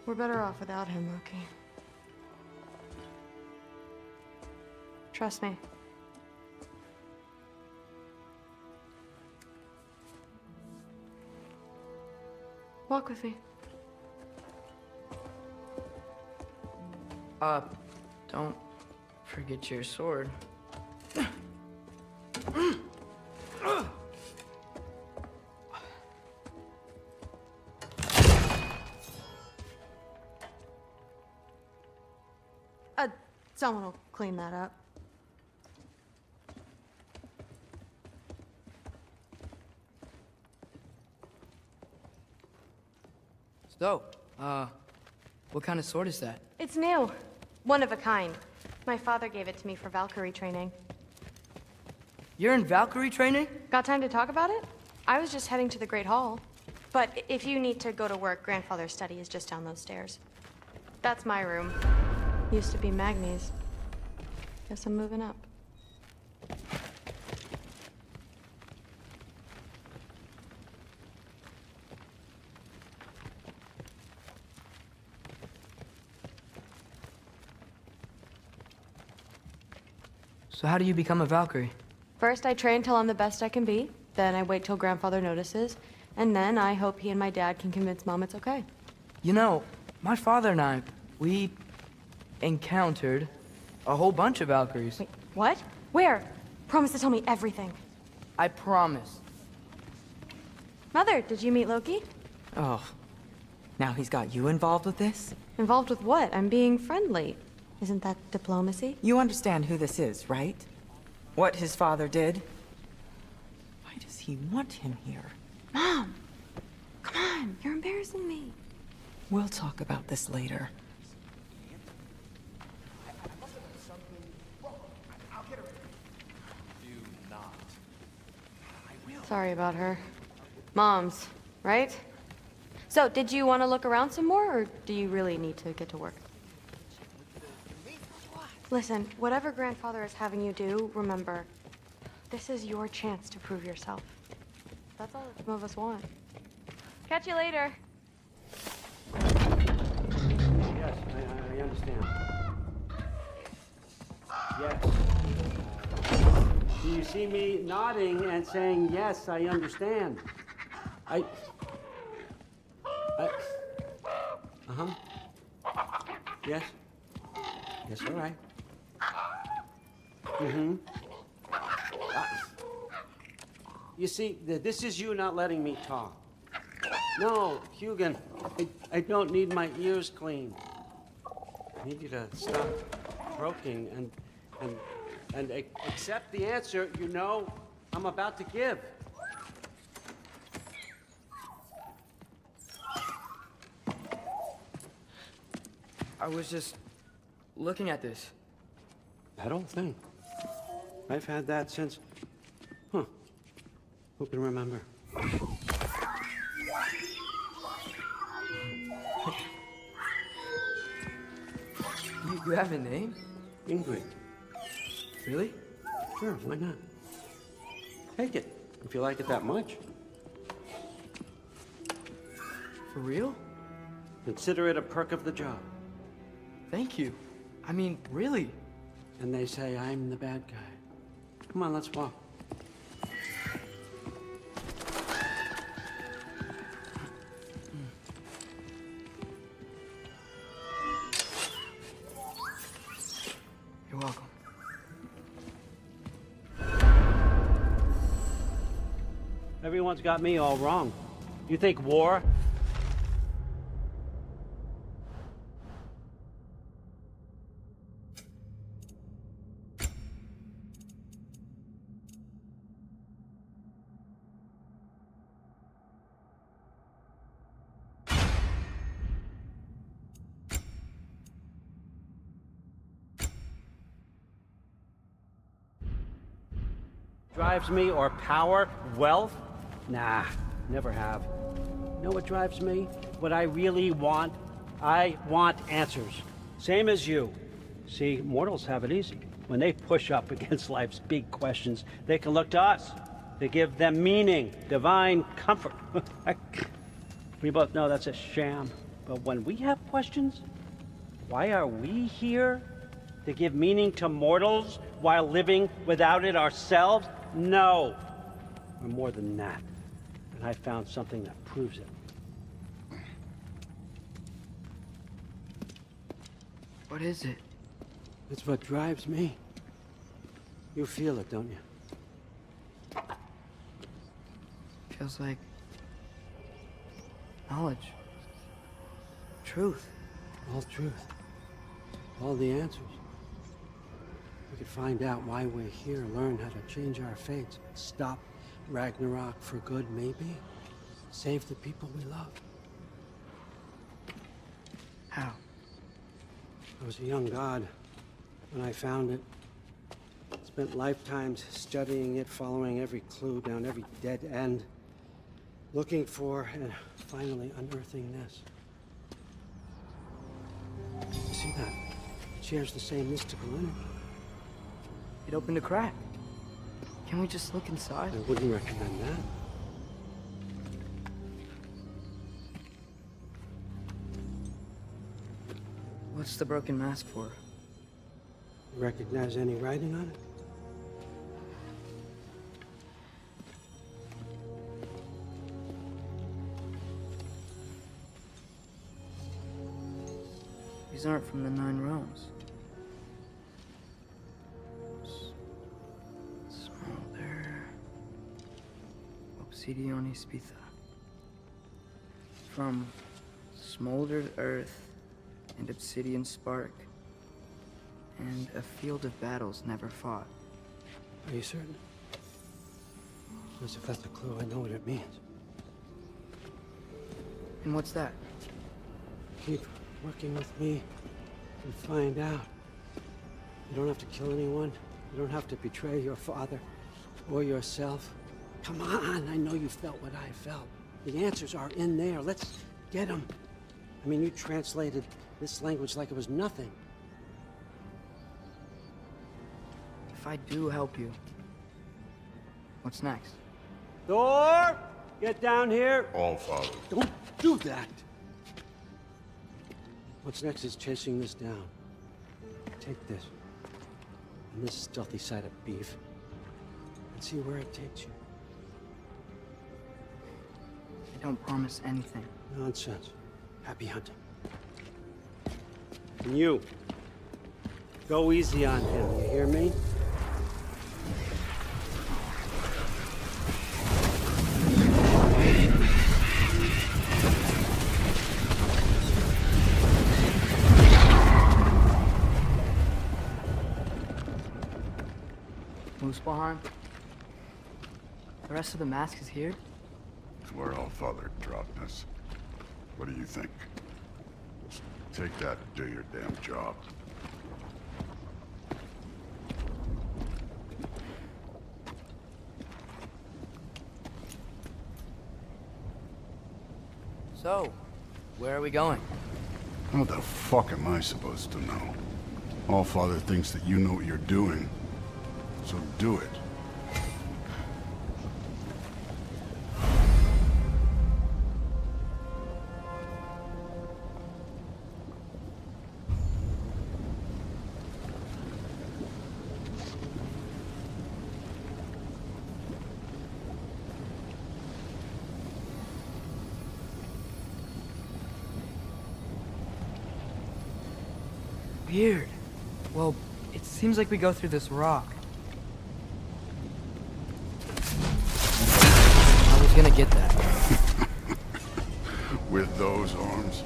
We're better off without him, Loki. Trust me. Walk with me. Don't forget your sword. Someone will clean that up. So, what kind of sword is that? It's new. One of a kind. My father gave it to me for Valkyrie training. You're in Valkyrie training? Got time to talk about it? I was just heading to the Great Hall. But if you need to go to work, Grandfather's study is just down those stairs. That's my room. Used to be Magni's. Guess I'm moving up. So how do you become a Valkyrie? First, I train till I'm the best I can be. Then I wait till Grandfather notices. And then I hope he and my dad can convince Mom it's okay. You know, my father and I, we encountered a whole bunch of Valkyries. Wait, what? Where? Promise to tell me everything. I promise. Mother, did you meet Loki? Oh, now he's got you involved with this? Involved with what? I'm being friendly. Isn't that diplomacy? You understand who this is, right? What his father did? Why does he want him here? Mom! Come on, you're embarrassing me. We'll talk about this later. Sorry about her. Mom's, right? So, did you want to look around some more, or do you really need to get to work? Listen, whatever Grandfather is having you do, remember, this is your chance to prove yourself. That's all that some of us want. Catch you later. Yes, I understand. Yes. Do you see me nodding and saying, yes, I understand? Uh-huh. Yes. Yes, all right. Mm-hmm. You see, this is you not letting me talk. No, Hugin, I don't need my ears cleaned. I need you to stop croaking and accept the answer you know I'm about to give. I was just looking at this. That old thing. I've had that since... Huh. Who can remember? You have a name? Ingrid. Really? Sure, why not? Take it, if you like it that much. For real? Consider it a perk of the job. Thank you. I mean, really. And they say I'm the bad guy. Come on, let's walk. You're welcome. Everyone's got me all wrong. You think war? Drives me, or power, wealth? Nah, never have. You know what drives me? What I really want? I want answers. Same as you. See, mortals have it easy. When they push up against life's big questions, they can look to us. They give them meaning, divine comfort. We both know that's a sham. But when we have questions? Why are we here? To give meaning to mortals while living without it ourselves? No. We're more than that. And I found something that proves it. What is it? It's what drives me. You feel it, don't you? Feels like knowledge. Truth. All truth. All the answers. We could find out why we're here, learn how to change our fates, stop Ragnarok for good, maybe. Save the people we love. How? I was a young god when I found it. Spent lifetimes studying it, following every clue down every dead end, looking for and finally unearthing this. You see that? It shares the same mystical energy. It opened a crack. Can we just look inside? I wouldn't recommend that. What's the broken mask for? You recognize any writing on it? These aren't from the Nine Realms. Smolder. Obsidione Spitha. From smoldered earth and obsidian spark, and a field of battles never fought. Are you certain? Because if that's a clue, I know what it means. And what's that? Keep working with me and find out. You don't have to kill anyone. You don't have to betray your father or yourself. Come on, I know you felt what I felt. The answers are in there. Let's get them. I mean, you translated this language like it was nothing. If I do help you, what's next? Thor! Get down here! All Father. Don't do that! What's next is chasing this down. Take this. And this stealthy side of beef. And see where it takes you. I don't promise anything. Nonsense. Happy hunting. And you, go easy on him, you hear me? Muspelheim? The rest of the mask is here? It's where All Father dropped us. What do you think? Just take that and do your damn job. So, where are we going? How the fuck am I supposed to know? All Father thinks that you know what you're doing. So do it. Weird. Well, it seems like we go through this rock. I was gonna get that. With those arms.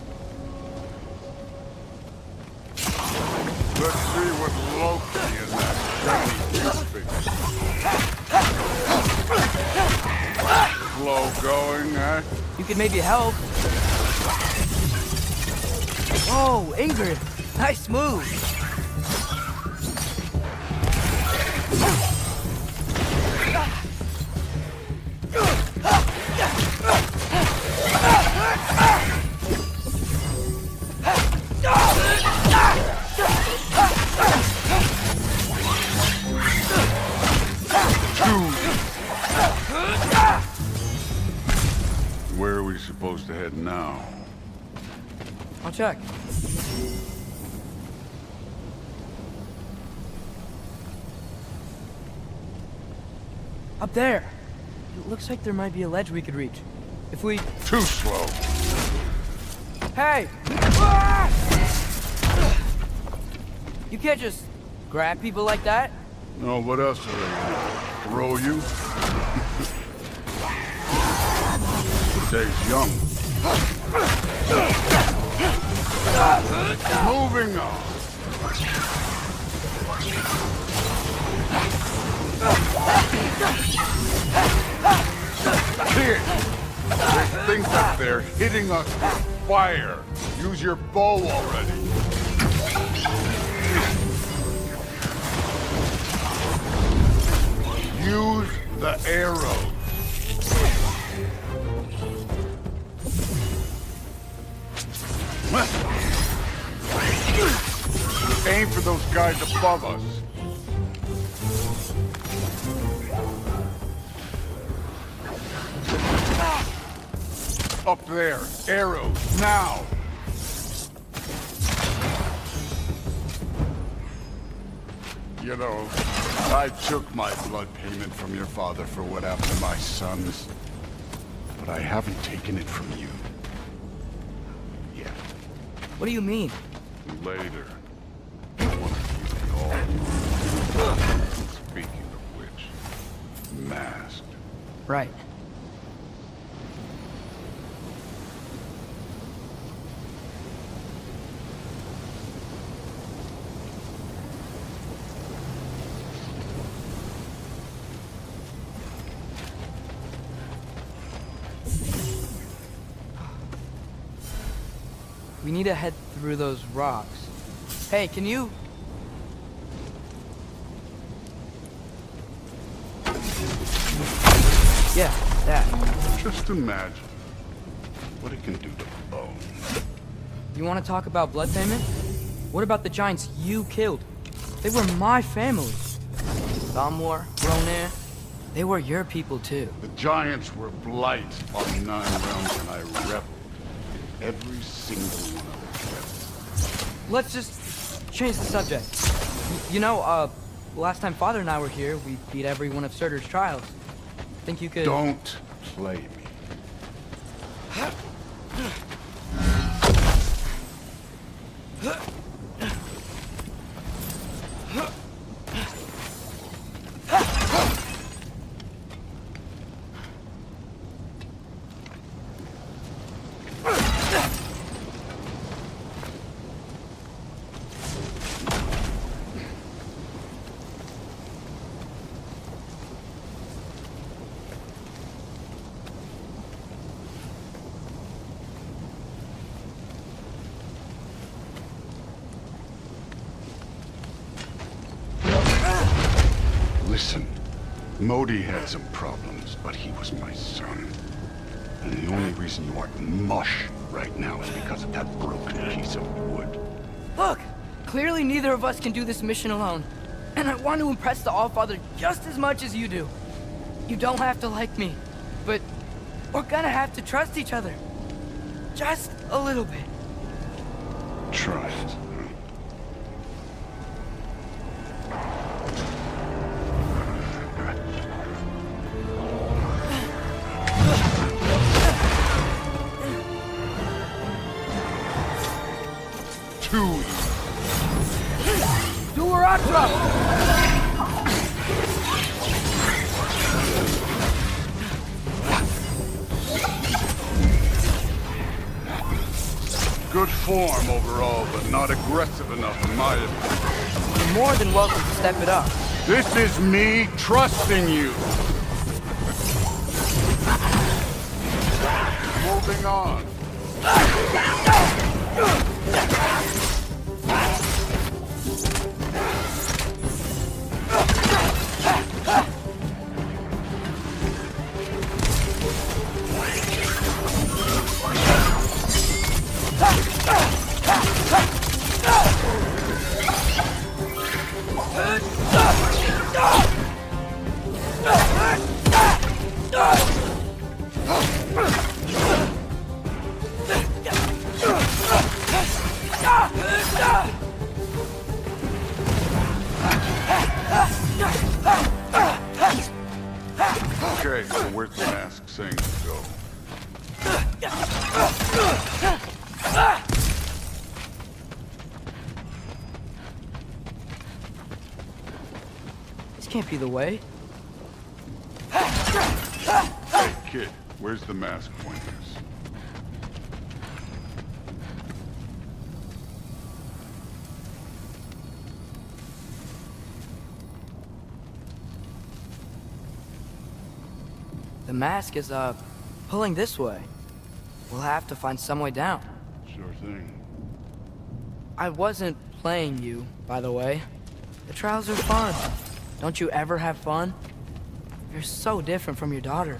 Let's see what Loki in that shiny face. Slow going, eh? You could maybe help. Whoa, Ingrid! Nice move! Where are we supposed to head now? I'll check. Up there. It looks like there might be a ledge we could reach. If we... Too slow. Hey! Ah! You can't just grab people like that. No, what else are they gonna throw you? Stays young. Moving on. Kid! There's things up there hitting us with fire. Use your bow already. Use the arrow. Aim for those guys above us. Up there. Arrows, now! You know, I took my blood payment from your father for what happened to my sons. But I haven't taken it from you. Yet. What do you mean? Later. I want to give it all. Speaking of which, masked. Right. We need to head through those rocks. Hey, can you... Yeah, that. Just imagine what it can do to bone. You want to talk about blood payment? What about the giants you killed? They were my family. Thamor, Ronan, they were your people too. The giants were blight on 9 realms, and I reveled in every single one of them. Let's just change the subject. You know, last time Father and I were here, we beat every one of Surtur's trials. Think you could... Don't play me. Listen, Modi had some problems, but he was my son. And the only reason you aren't mush right now is because of that broken piece of wood. Look! Clearly neither of us can do this mission alone. And I want to impress the Allfather just as much as you do. You don't have to like me, but we're gonna have to trust each other. Just a little bit. Try it. Good form overall, but not aggressive enough in my opinion. You're more than welcome to step it up. This is me trusting you. Moving on. where's the mask saying to go? This can't be the way. Hey, kid, where's the mask pointers? The mask is, pulling this way. We'll have to find some way down. Sure thing. I wasn't playing you, by the way. The trials are fun. Don't you ever have fun? You're so different from your daughter.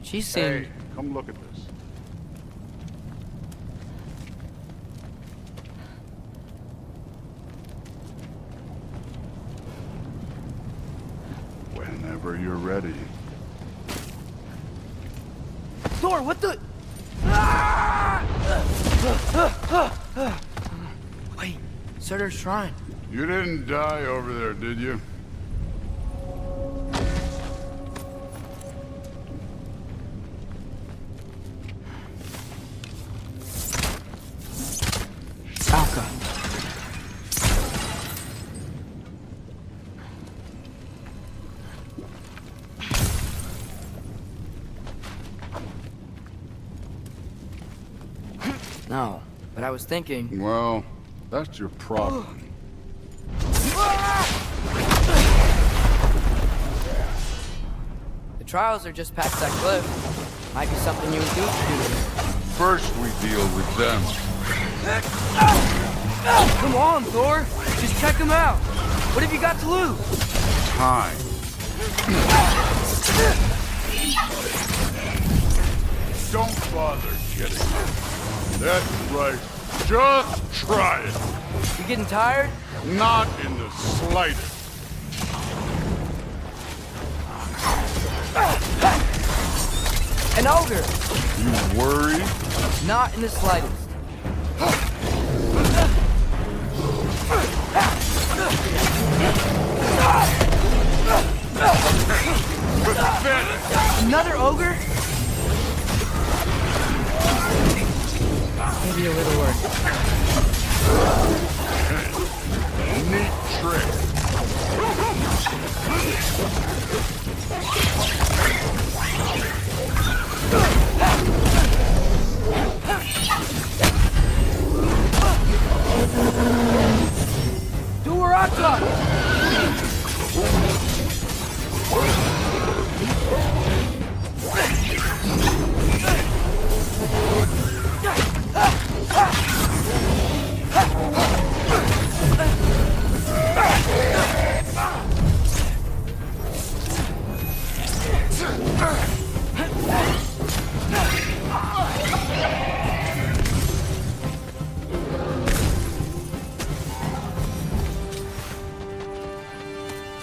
She seemed... Hey, come look at this. Whenever you're ready. Thor, what the... Wait, Surtur's shrine. You didn't die over there, did you? Alka. No, but I was thinking... Well, that's your problem. The trials are just past that cliff. Might be something you and Duke can do. First we deal with them. Come on, Thor! Just check them out! What have you got to lose? Time. Don't bother getting up. That's right. Just try it. You getting tired? Not in the slightest. An ogre! You worry? Not in the slightest. Pathetic. Another ogre? Maybe a little work. Neat trick.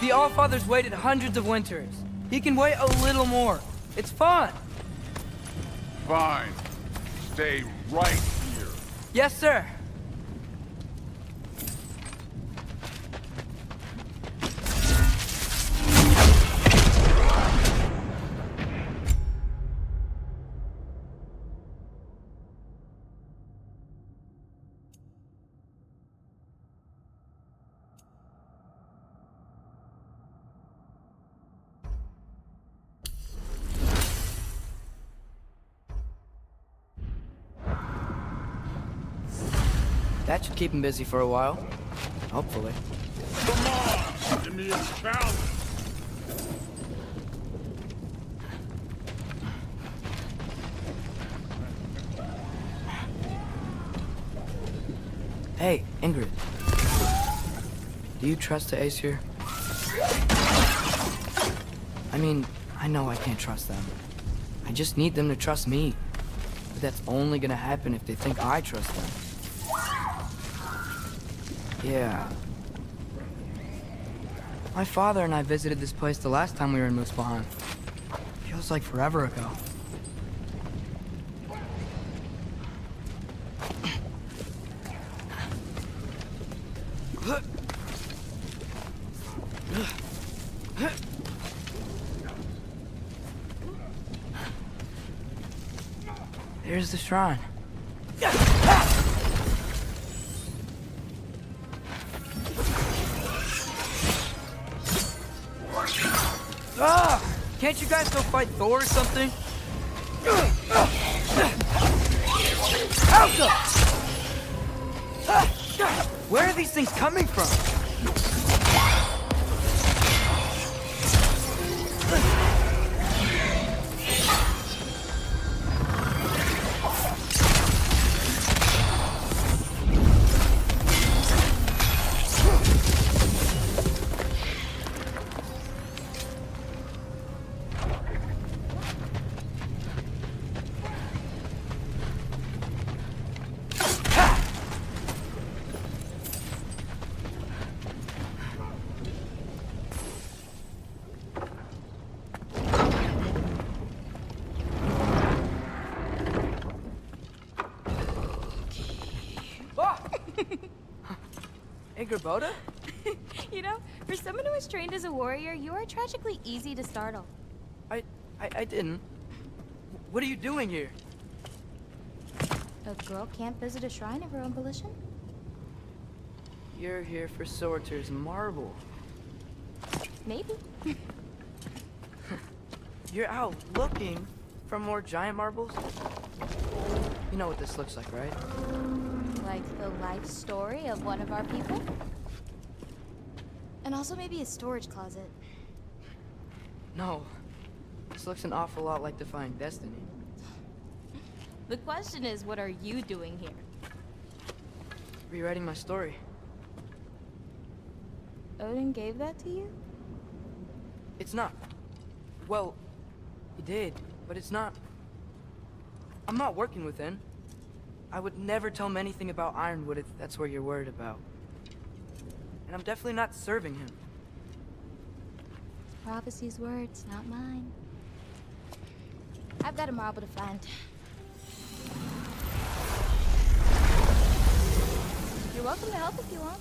The Allfather's waited hundreds of winters. He can wait a little more. It's fun. Fine. Stay right here. Yes, sir. That should keep him busy for a while. Hopefully. Come on! Give me a challenge! Hey, Ingrid. Do you trust the Aesir? I mean, I know I can't trust them. I just need them to trust me. But that's only gonna happen if they think I trust them. Yeah. My father and I visited this place the last time we were in Muspelheim. Feels like forever ago. There's the shrine. Ah! Can't you guys go fight Thor or something? Alka! Where are these things coming from? Hey, Gerboda? You know, for someone who was trained as a warrior, you are tragically easy to startle. I didn't. What are you doing here? A girl can't visit a shrine of her own volition? You're here for Sorter's marble. Maybe. You're out looking for more giant marbles? You know what this looks like, right? Like the life story of one of our people? And also maybe a storage closet. No. This looks an awful lot like Defying Destiny. The question is, what are you doing here? Rewriting my story. Odin gave that to you? It's not. Well, he did, but it's not. I'm not working with him. I would never tell him anything about Ironwood if that's what you're worried about. And I'm definitely not serving him. Prophecy's words, not mine. I've got a marble to find. You're welcome to help if you want.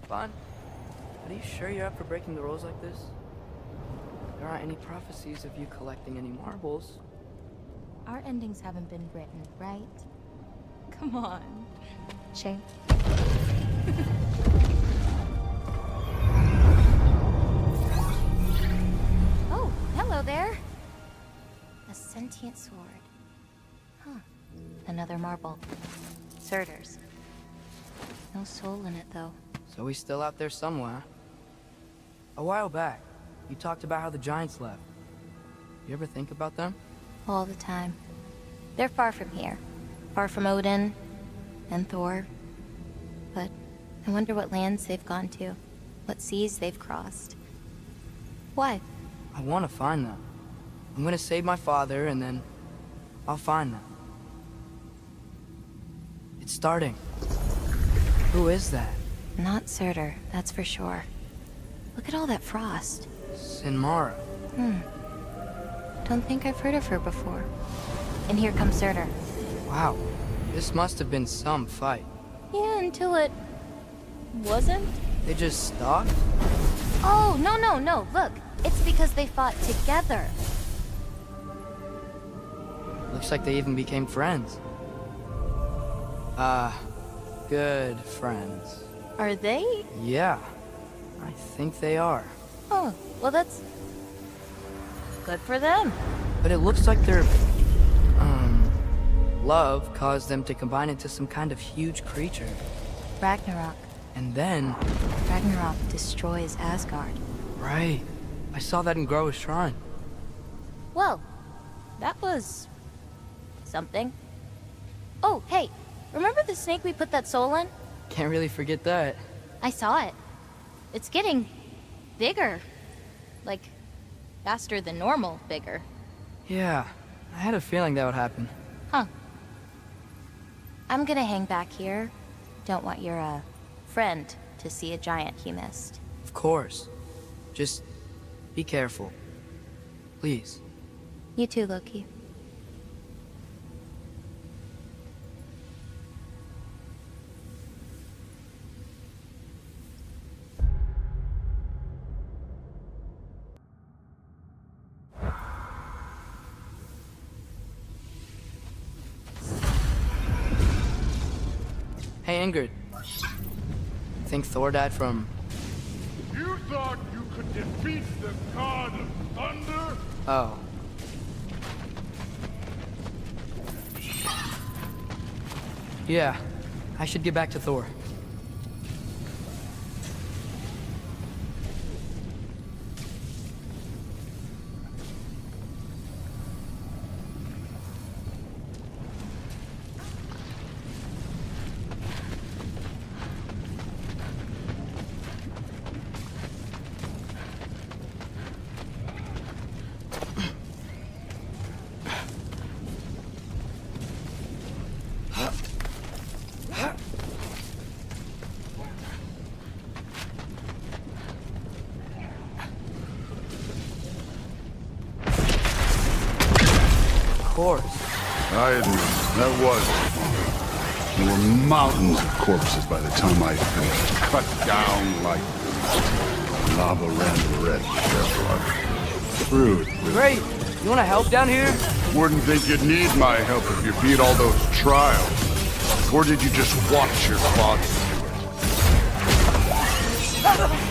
Fine. But are you sure you're up for breaking the rules like this? There aren't any prophecies of you collecting any marbles. Our endings haven't been written, right? Come on. Shame. Oh, hello there. A sentient sword. Huh. Another marble. Surtur's. No soul in it, though. So he's still out there somewhere. A while back, you talked about how the giants left. You ever think about them? All the time. They're far from here. Far from Odin and Thor. But I wonder what lands they've gone to. What seas they've crossed. Why? I want to find them. I'm gonna save my father, and then I'll find them. It's starting. Who is that? Not Surtur, that's for sure. Look at all that frost. Sinmara. Don't think I've heard of her before. And here comes Surtur. Wow. This must have been some fight. Yeah, until it... wasn't? They just stalked? Oh, no. Look, it's because they fought together. Looks like they even became friends. Good friends. Are they? Yeah, I think they are. Oh, well that's... good for them. But it looks like their, love caused them to combine into some kind of huge creature. Ragnarok. And then... Ragnarok destroys Asgard. Right. I saw that in Groa's shrine. Well, that was... something. Oh, hey, remember the snake we put that soul in? Can't really forget that. I saw it. It's getting... bigger. Like, faster than normal bigger. Yeah, I had a feeling that would happen. Huh. I'm gonna hang back here. Don't want your, friend to see a giant he missed. Of course. Just be careful. Please. You too, Loki. Hey, Ingrid. Think Thor died from... You thought you could defeat the god of thunder? Oh. Yeah, I should get back to Thor. I admit, that was fun. There were mountains of corpses by the time I finished, cut down like lava ran red with their blood. Rude. Great! You wanna help down here? Wouldn't think you'd need my help if you beat all those trials. Or did you just watch your father do it?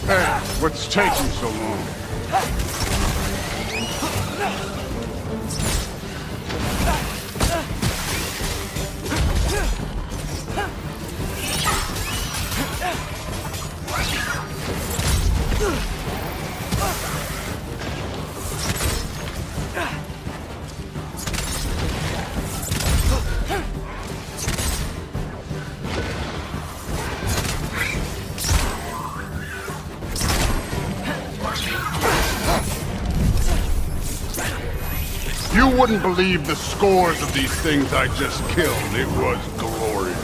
Hey, what's taking so long? You wouldn't believe the scores of these things I just killed. It was glorious.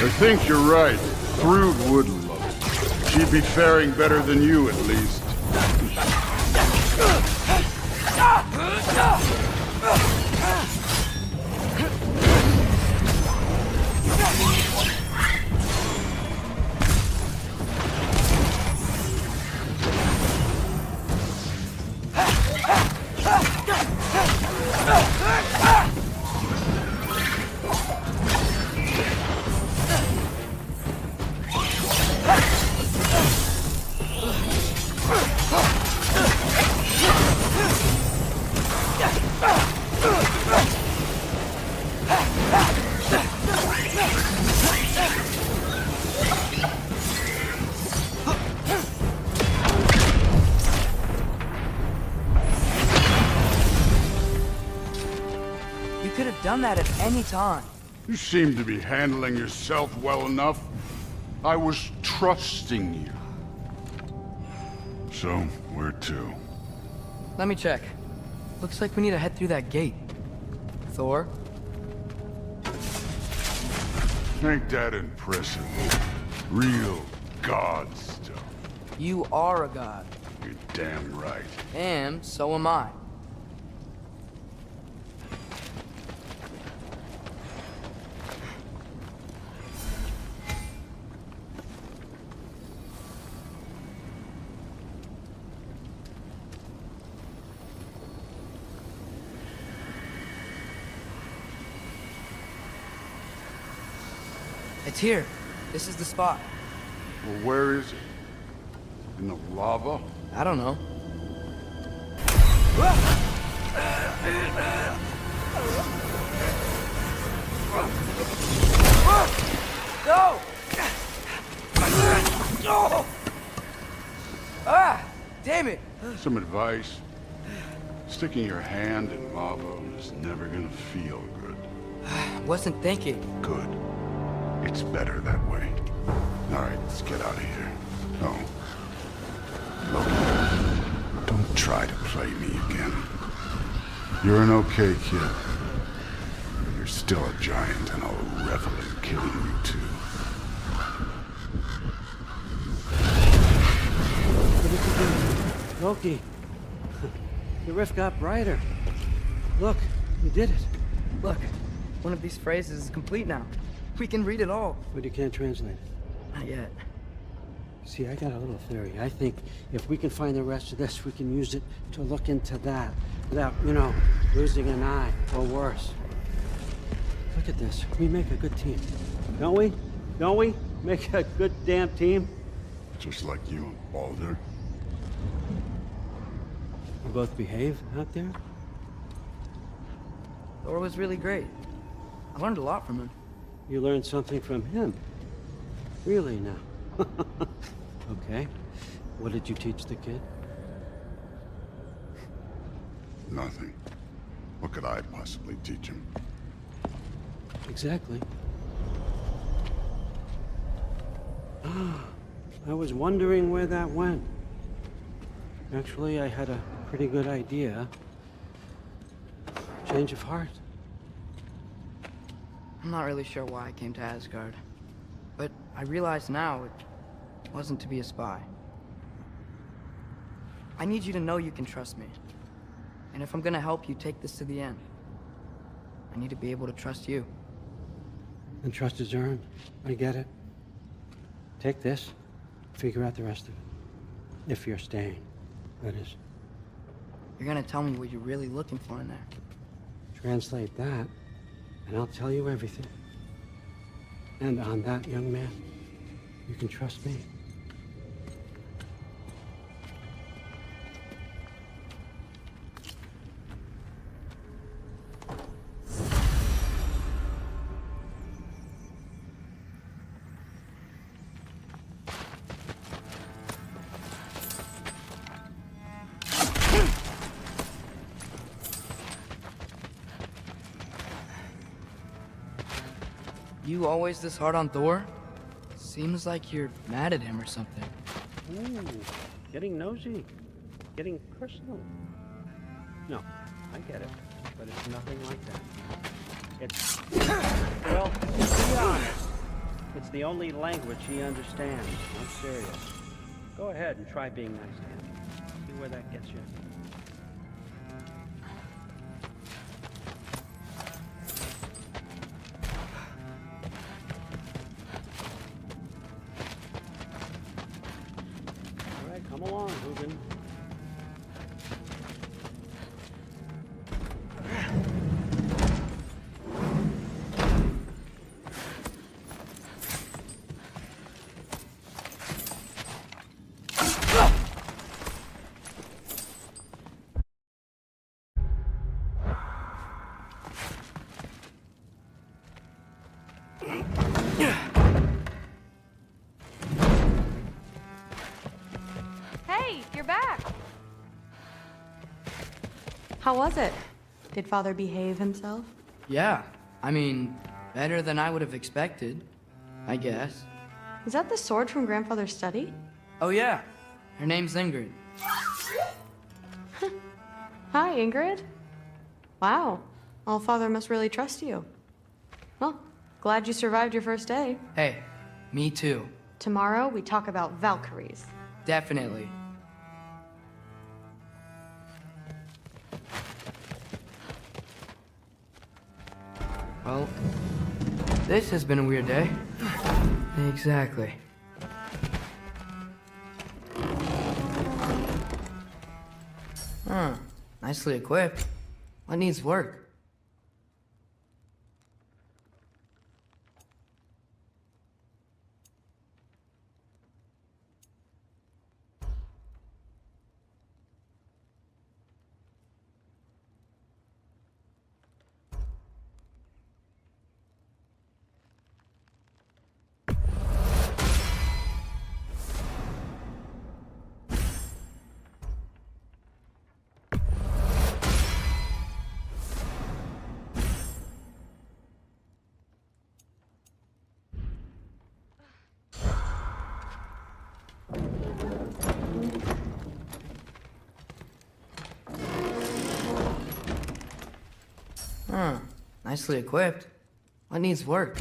I think you're right. Thrud would love it. She'd be faring better than you, at least. Done that at any time. You seem to be handling yourself well enough. I was trusting you. So, where to? Let me check. Looks like we need to head through that gate. Thor? Ain't that impressive? Real god stuff. You are a god. You're damn right. And so am I. It's here. This is the spot. Well, where is it? In the lava? I don't know. Go! Ah! Damn it! Some advice. Sticking your hand in lava is never gonna feel good. Wasn't thinking. Good. It's better that way. All right, let's get out of here. Oh. Look, don't try to play me again. You're an okay kid. But you're still a giant, and I'll revel in killing you too. Loki, the rift got brighter. Look, you did it. Look, one of these phrases is complete now. We can read it all. But you can't translate it. Not yet. See, I got a little theory. I think if we can find the rest of this, we can use it to look into that without, losing an eye or worse. Look at this. We make a good team. Don't we? Don't we? Make a good damn team? Just like you and Baldur. We both behave out there? Thor was really great. I learned a lot from him. You learned something from him? Really now? Okay. What did you teach the kid? Nothing. What could I possibly teach him? Exactly. I was wondering where that went. Actually, I had a pretty good idea. Change of heart. I'm not really sure why I came to Asgard. But I realize now it wasn't to be a spy. I need you to know you can trust me. And if I'm gonna help you take this to the end, I need to be able to trust you. And trust is earned. I get it. Take this. Figure out the rest of it. If you're staying, that is. You're gonna tell me what you're really looking for in there. Translate that, and I'll tell you everything. And on that, young man, you can trust me. You always this hard on Thor? Seems like you're mad at him or something. Ooh, getting nosy. Getting personal. No, I get it. But it's nothing like that. It's, well, to be honest, it's the only language he understands. I'm serious. Go ahead and try being nice to him. See where that gets you. All right, come along, Hugin. Hey, you're back. How was it? Did Father behave himself? Yeah, I mean, better than I would have expected, I guess. Is that the sword from Grandfather's study? Oh yeah, her name's Ingrid. Hi, Ingrid. Wow, Allfather must really trust you. Well, glad you survived your first day. Hey, me too. Tomorrow, we talk about Valkyries. Definitely. Well, this has been a weird day. Exactly. Huh. Nicely equipped. What needs work? Huh. Nicely equipped. What needs work?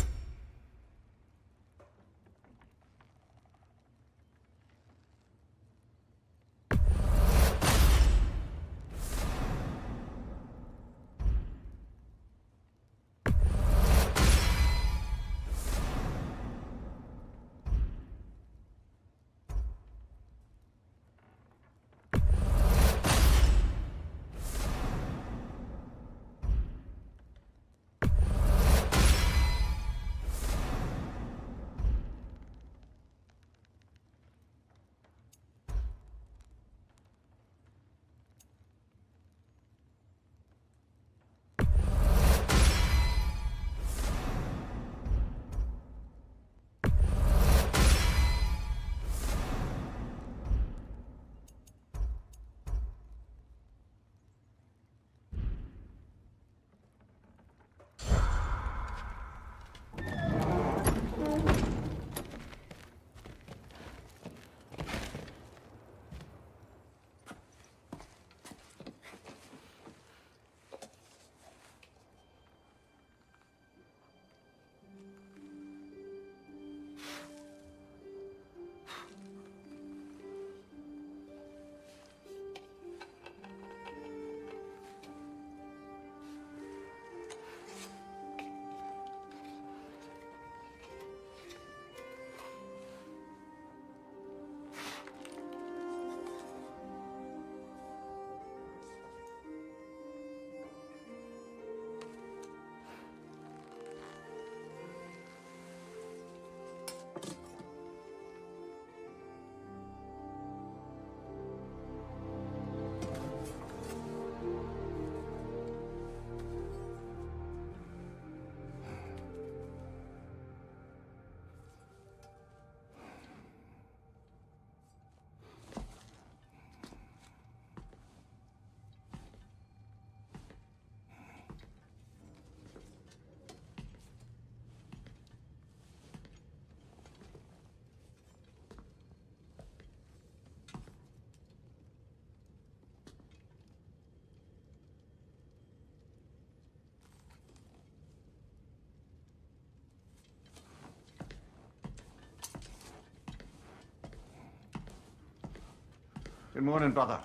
Good morning, brother.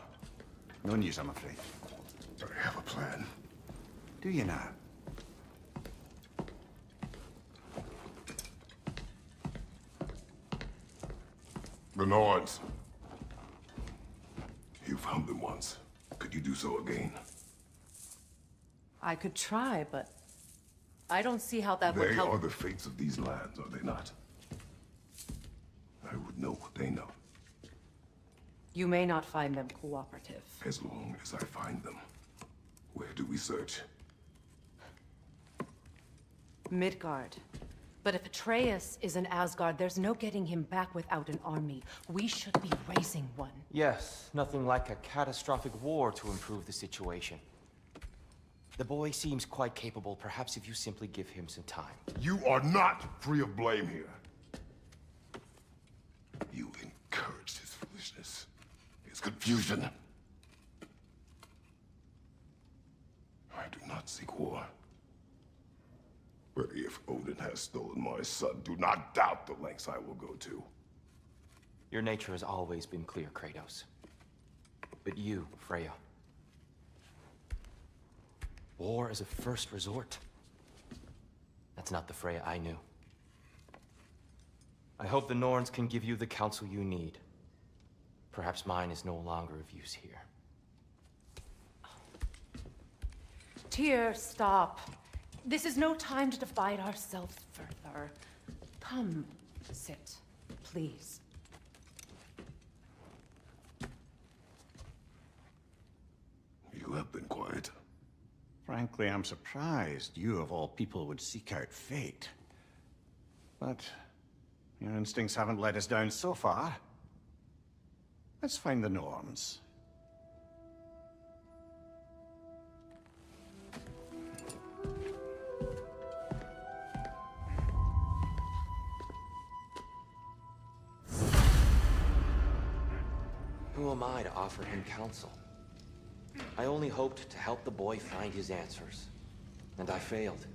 No news, I'm afraid. I have a plan. Do you now? The Norns. You found them once. Could you do so again? I could try, but I don't see how that would They help. are the fates of these lands, are they not? I would know what they know, You may not find them cooperative. as long as I find them. Where do we search? Midgard. But if Atreus is in Asgard, there's no getting him back without an army. We should be raising one. Yes, nothing like a catastrophic war to improve the situation. The boy seems quite capable. Perhaps if you simply give him some time. You are not free of blame here. You encouraged his foolishness, his confusion. I do not seek war. But if Odin has stolen my son, do not doubt the lengths I will go to. Your nature has always been clear, Kratos. But you, Freya. War is a first resort. That's not the Freya I knew. I hope the Norns can give you the counsel you need. Perhaps mine is no longer of use here. Tyr, stop. This is no time to divide ourselves further. Come, sit, please. You have been quiet. Frankly, I'm surprised you, of all people, would seek out fate. But your instincts haven't let us down so far. Let's find the Norns. Who am I to offer him counsel? I only hoped to help the boy find his answers. And I failed.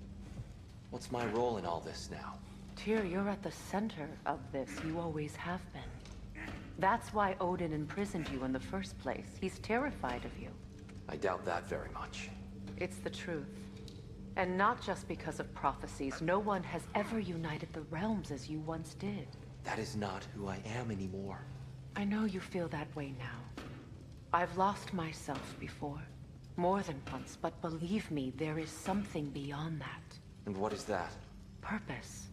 What's my role in all this now? Tyr, you're at the center of this. You always have been. That's why Odin imprisoned you in the first place. He's terrified of you. I doubt that very much. It's the truth. And not just because of prophecies. No one has ever united the realms as you once did. That is not who I am anymore. I know you feel that way now. I've lost myself before. More than once, but believe me, there is something beyond that. And what is that? Purpose.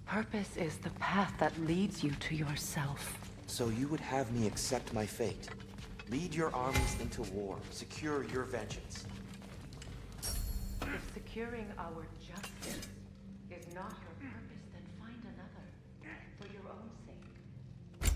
Purpose is the path that leads you to yourself. So you would have me accept my fate? Lead your armies into war, secure your vengeance. If securing our justice is not your purpose, then find another. For your own sake.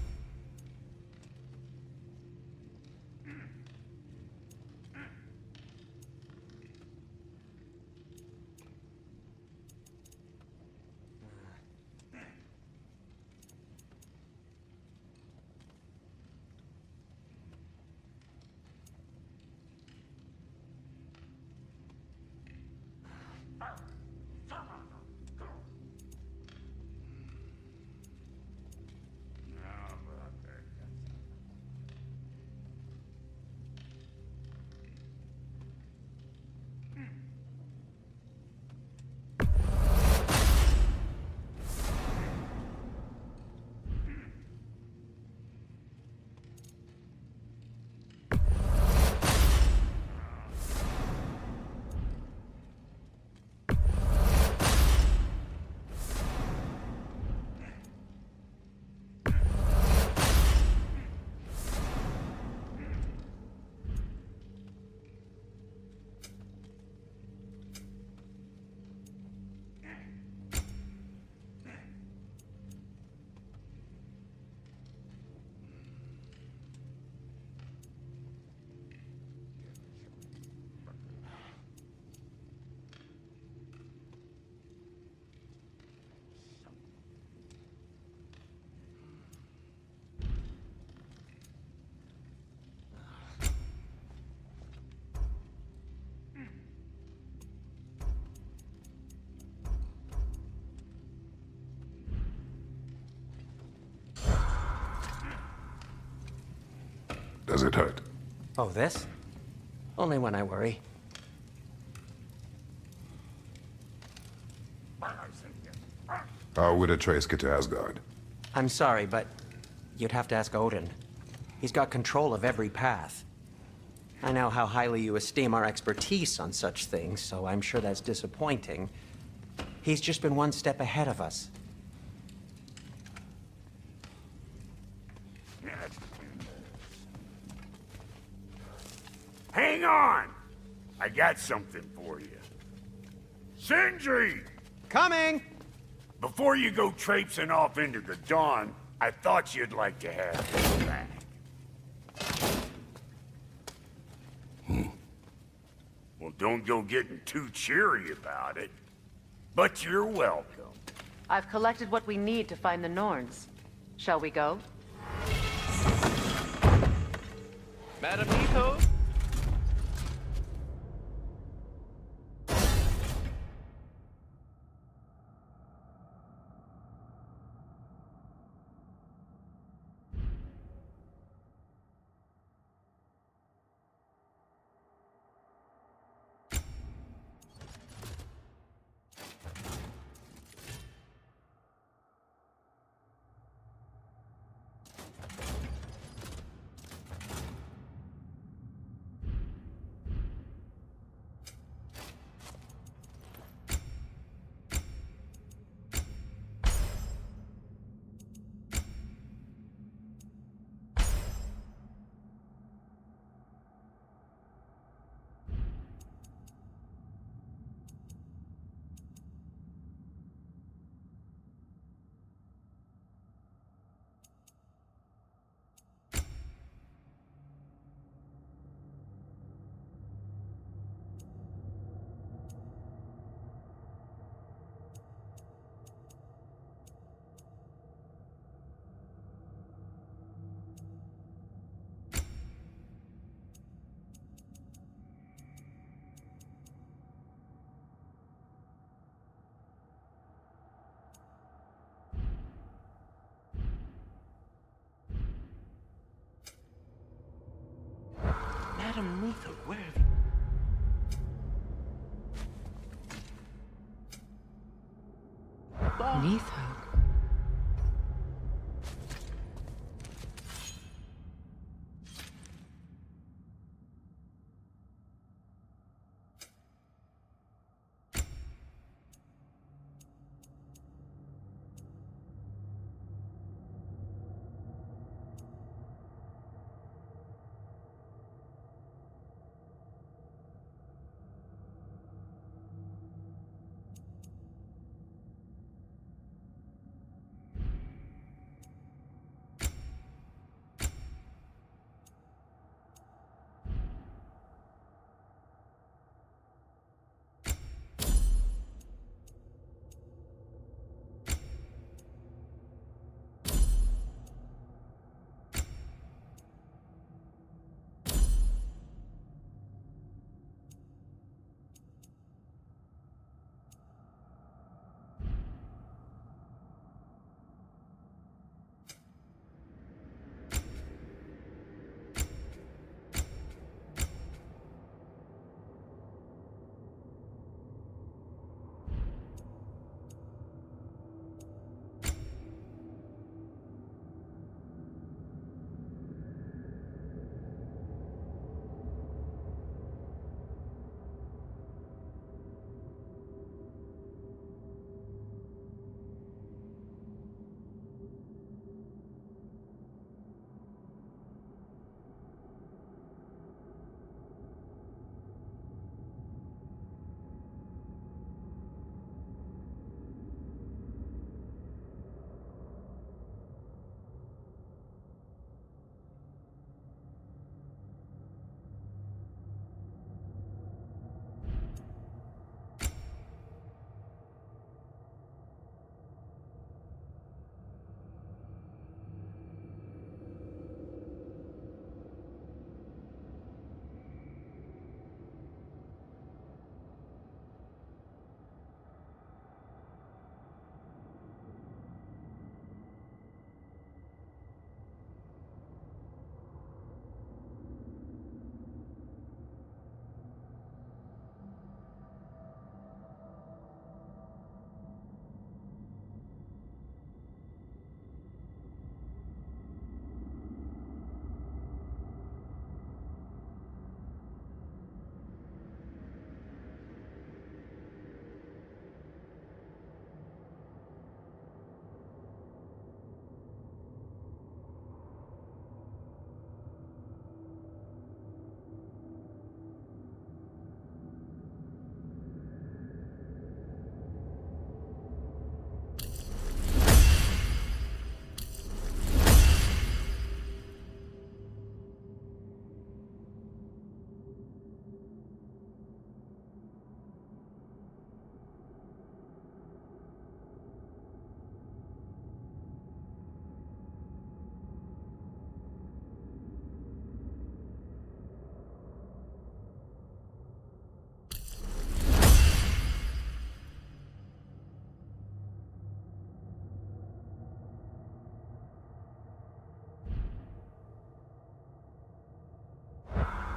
Does it hurt? Oh, this? Only when I worry. How would Atreus get to Asgard? I'm sorry, but you'd have to ask Odin. He's got control of every path. I know how highly you esteem our expertise on such things, so I'm sure that's disappointing. He's just been one step ahead of us. Hang on! I got something for you. Sindri! Coming! Before you go traipsing off into the dawn, I thought you'd like to have this back. Well, don't go getting too cheery about it. But you're welcome. I've collected what we need to find the Norns. Shall we go? Madam Nito? Madam Nito, where have you... Neath.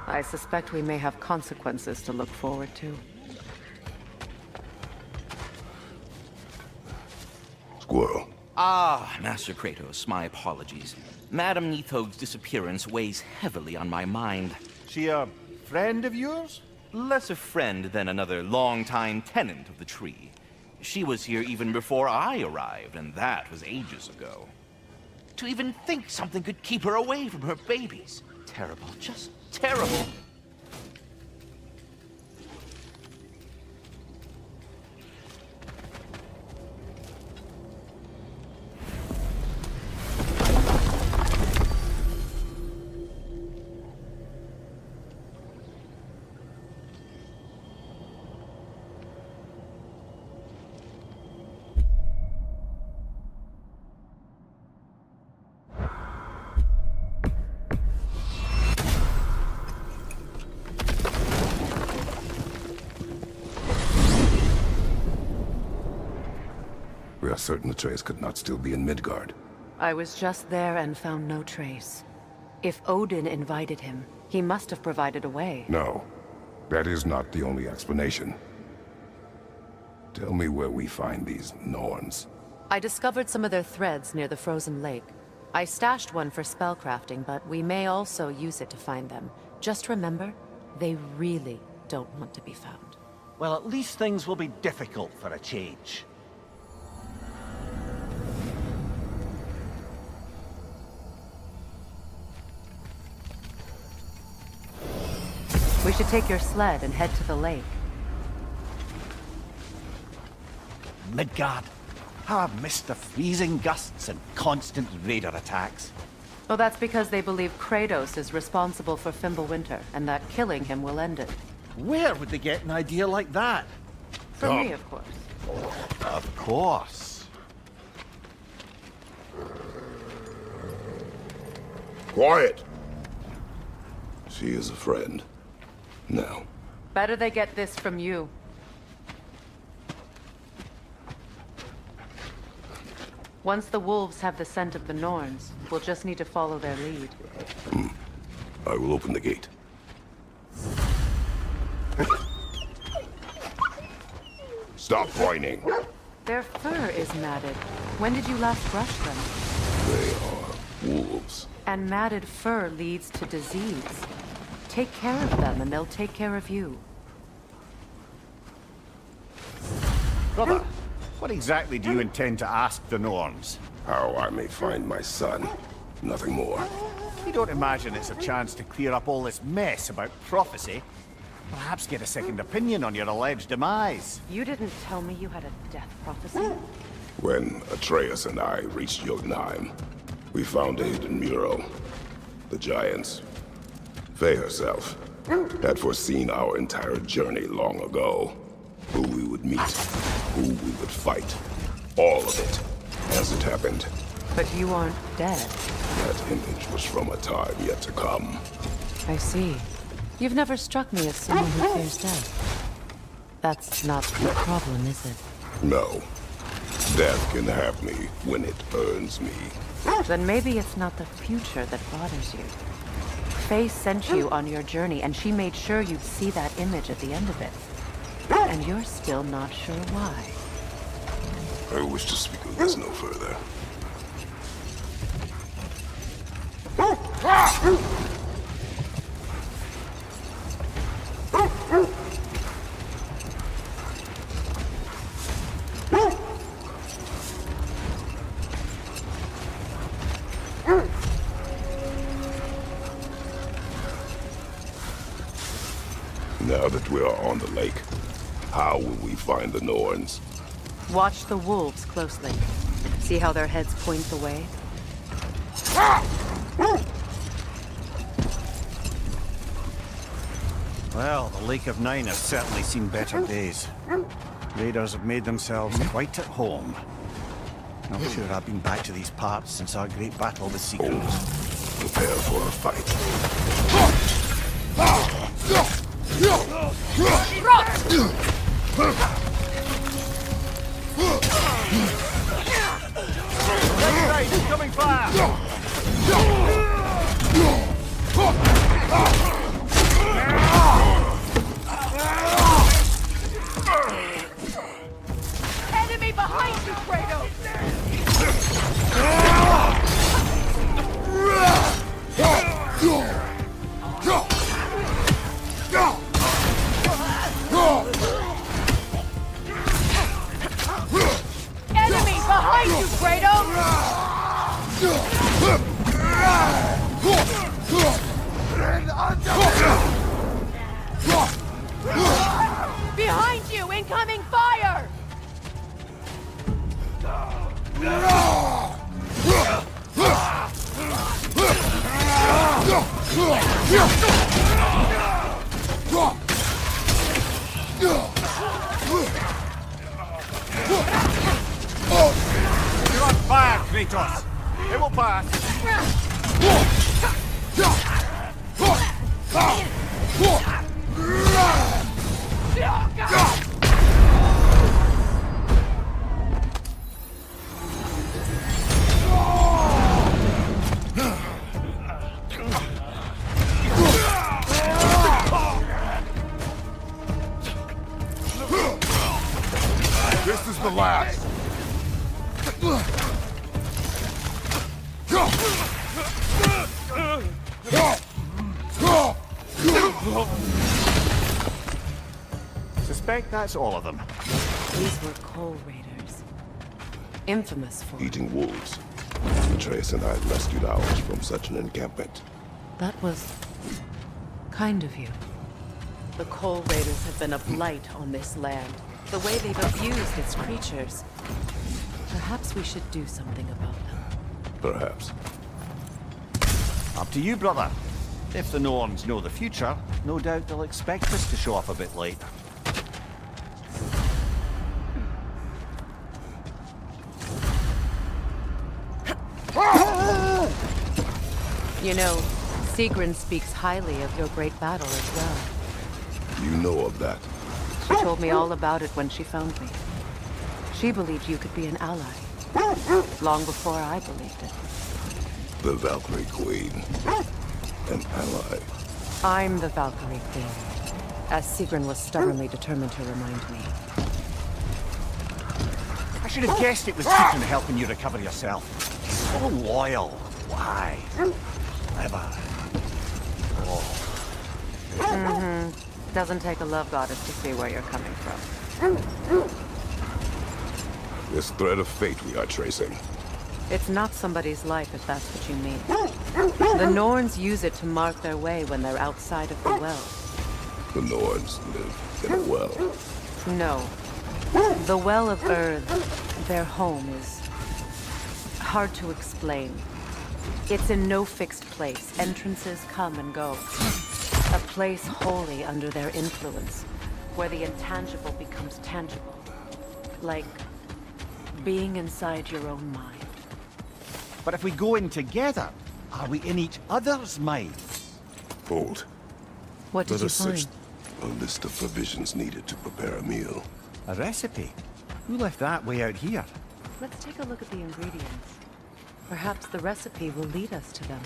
I suspect we may have consequences to look forward to. Squirrel. Ah, Master Kratos, my apologies. Madame Nithog's disappearance weighs heavily on my mind. She a friend of yours? Less a friend than another longtime tenant of the tree. She was here even before I arrived, and that was ages ago. To even think something could keep her away from her babies. Terrible, just terrible. We are certain Atreus could not still be in Midgard. I was just there and found no trace. If Odin invited him, he must have provided a way. No, that is not the only explanation. Tell me where we find these Norns. I discovered some of their threads near the frozen lake. I stashed one for spellcrafting, but we may also use it to find them. Just remember, they really don't want to be found. Well, at least things will be difficult for a change. We should take your sled and head to the lake. Midgard. How I've missed the freezing gusts and constant raider attacks. Oh, that's because they believe Kratos is responsible for Fimbulwinter, and that killing him will end it. Where would they get an idea like that? From me, of course. Of course. Quiet! She is a friend. Now. Better they get this from you. Once the wolves have the scent of the Norns, we'll just need to follow their lead. I will open the gate. Stop whining. Their fur is matted. When did you last brush them? They are wolves. And matted fur leads to disease. Take care of them, and they'll take care of you. Brother, what exactly do you intend to ask the Norns? How I may find my son. Nothing more. You don't imagine it's a chance to clear up all this mess about prophecy? Perhaps get a second opinion on your alleged demise. You didn't tell me you had a death prophecy? When Atreus and I reached Jotunheim, we found a hidden mural. The Giants, Faye herself, had foreseen our entire journey long ago. Who we would meet, who we would fight. All of it, as it happened. But you aren't dead. That image was from a time yet to come. I see. You've never struck me as someone who fears death. That's not the problem, is it? No. Death can have me when it earns me. Then maybe it's not the future that bothers you. Faye sent you on your journey, and she made sure you'd see that image at the end of it. And you're still not sure why. I wish to speak of this no further. Now that we are on the lake, how will we find the Norns? Watch the wolves closely. See how their heads point the way? Well, the Lake of Nine has certainly seen better days. Raiders have made themselves quite at home. Not sure I've been back to these parts since our great battle with Seekers. Prepare for a fight. That's right, incoming fire! Behind you! Incoming fire! You're on fire, Kratos! It will pass! This is the last. Suspect that's all of them. These were coal raiders. Infamous for... Eating wolves. Atreus and I rescued ours from such an encampment. That was... kind of you. The coal raiders have been a blight on this land. The way they've abused its creatures. Perhaps we should do something about them. Perhaps. Up to you, brother. If the Norns know the future, no doubt they'll expect us to show up a bit late. You know, Sigrun speaks highly of your great battle as well. You know of that. She told me all about it when she found me. She believed you could be an ally. Long before I believed it. The Valkyrie Queen. An ally. I'm the Valkyrie Queen, as Sigrun was stubbornly determined to remind me. I should have guessed it was Sigrun helping you recover yourself. So loyal. Why? Clever. Oh. Doesn't take a love goddess to see where you're coming from. This thread of fate we are tracing. It's not somebody's life, if that's what you mean. The Norns use it to mark their way when they're outside of the well. The Norns live in a well. No. The Well of Earth, their home, is hard to explain. It's in no fixed place. Entrances come and go. A place wholly under their influence, where the intangible becomes tangible. Like being inside your own mind. But if we go in together, are we in each other's minds? Hold. What did Let you us find? search a list of provisions needed to prepare a meal. A recipe? Who left that way out here? Let's take a look at the ingredients. Perhaps the recipe will lead us to them.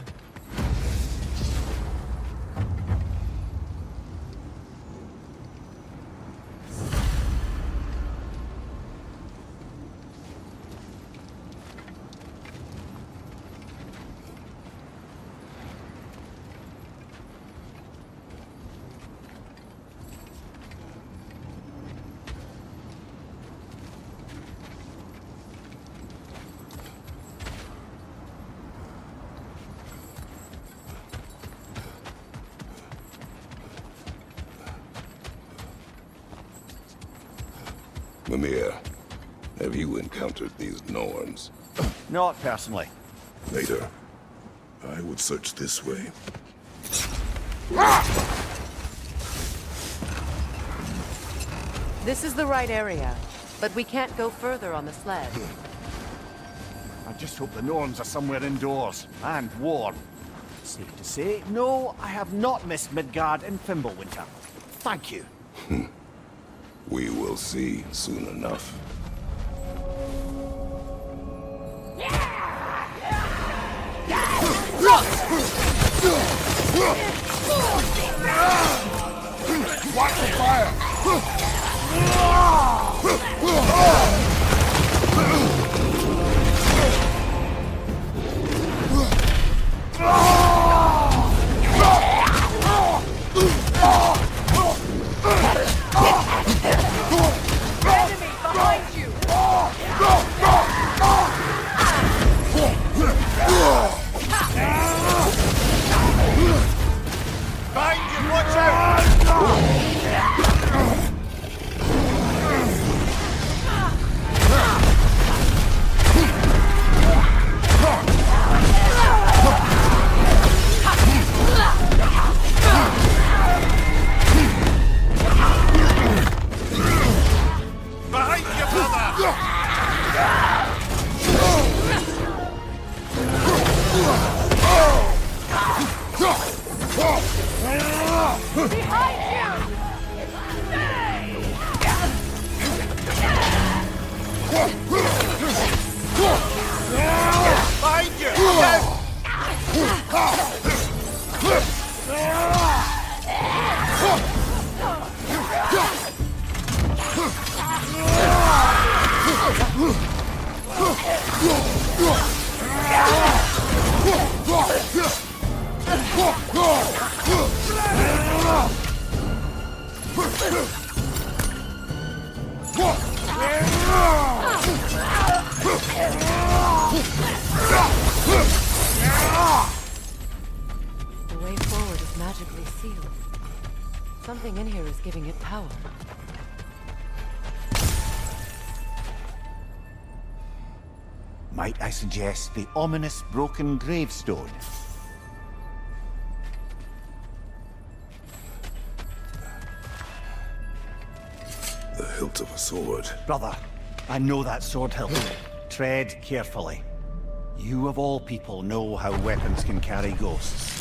Mimir, have you encountered these Norns? Not personally. Later, I would search this way. This is the right area, but we can't go further on the sled. I just hope the Norns are somewhere indoors, and warm. Safe to say, no, I have not missed Midgard in Fimbulwinter. Thank you. We will see soon enough. Watch the fire! Enemy behind you! The way forward is magically sealed. Something in here is giving it power. Might I suggest the ominous broken gravestone? The hilt of a sword. Brother, I know that sword hilt. Tread carefully. You of all people know how weapons can carry ghosts.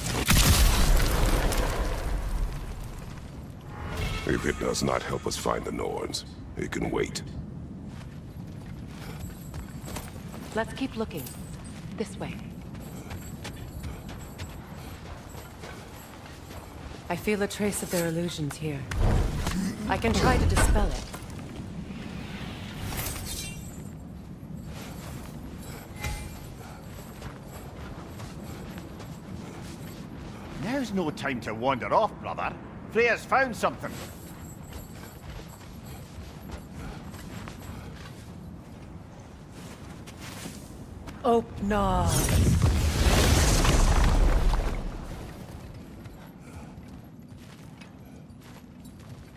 If it does not help us find the Norns, it can wait. Let's keep looking. This way. I feel a trace of their illusions here. I can try to dispel it. Now's no time to wander off, brother. Freya's found something. Open.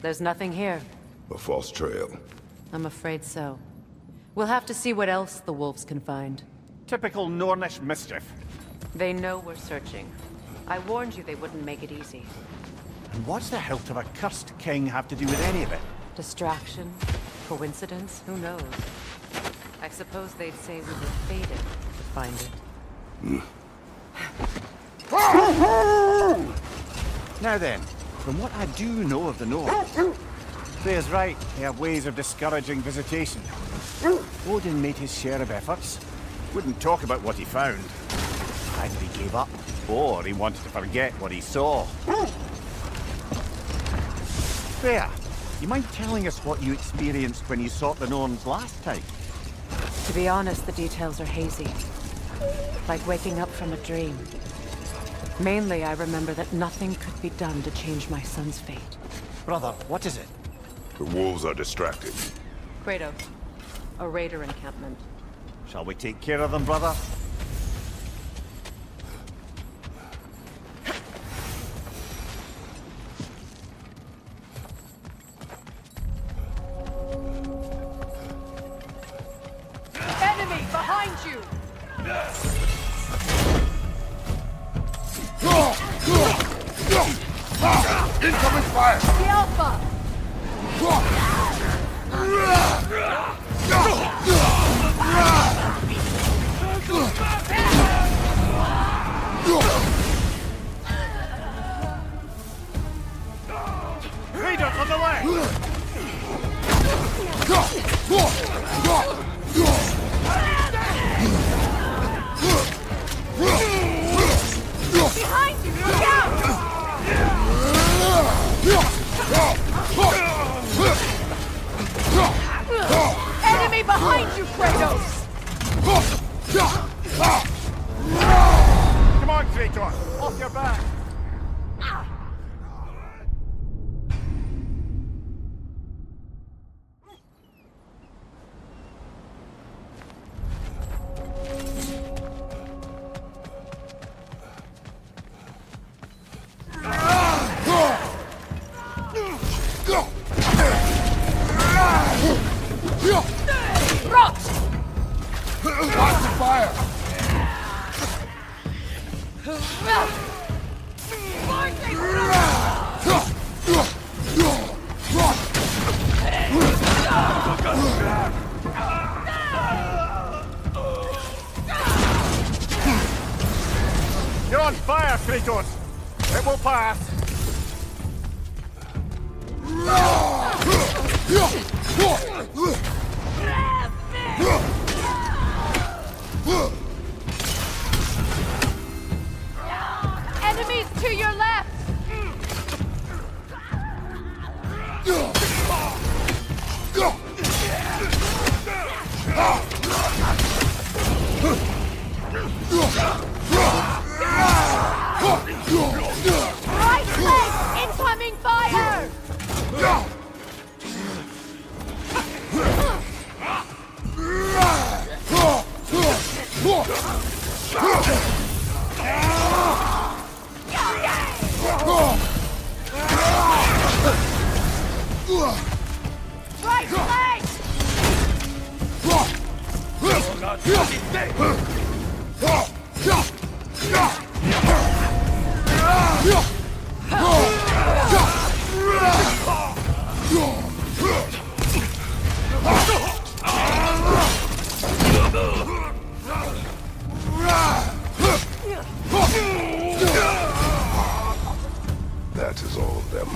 There's nothing here. A false trail. I'm afraid so. We'll have to see what else the wolves can find. Typical Nornish mischief. They know we're searching. I warned you they wouldn't make it easy. And what's the hilt of a cursed king have to do with any of it? Distraction? Coincidence? Who knows? I suppose they'd say we were fated to find it. Now then, from what I do know of the North, Freya's right, they have ways of discouraging visitation. Odin made his share of efforts. Wouldn't talk about what he found. Either he gave up, or he wanted to forget what he saw. Freya, you mind telling us what you experienced when you sought the Norns last time? To be honest, the details are hazy. Like waking up from a dream. Mainly, I remember that nothing could be done to change my son's fate. Brother, what is it? The wolves are distracted. Kratos. A raider encampment. Shall we take care of them, brother? Enemy behind you! Incoming fire! The Alpha! Raiders on the way! Behind you! Look out! Enemy behind you, Kratos! Come on, Kratos! Off your back! Watch the fire! You're on fire, Kratos! It will pass! Enemies to your left! Right leg! Incoming fire! Right leg! That is all of them.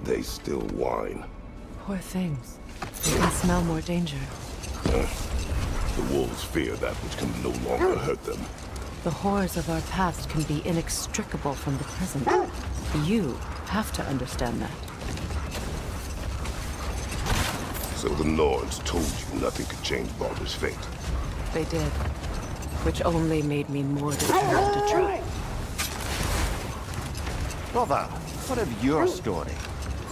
They still whine. Poor things. They can smell more danger. The wolves fear that which can no longer hurt them. The horrors of our past can be inextricable from the present. You have to understand that. So the Norns told you nothing could change Baldur's fate. They did. Which only made me more determined to try. Brother, what of your story?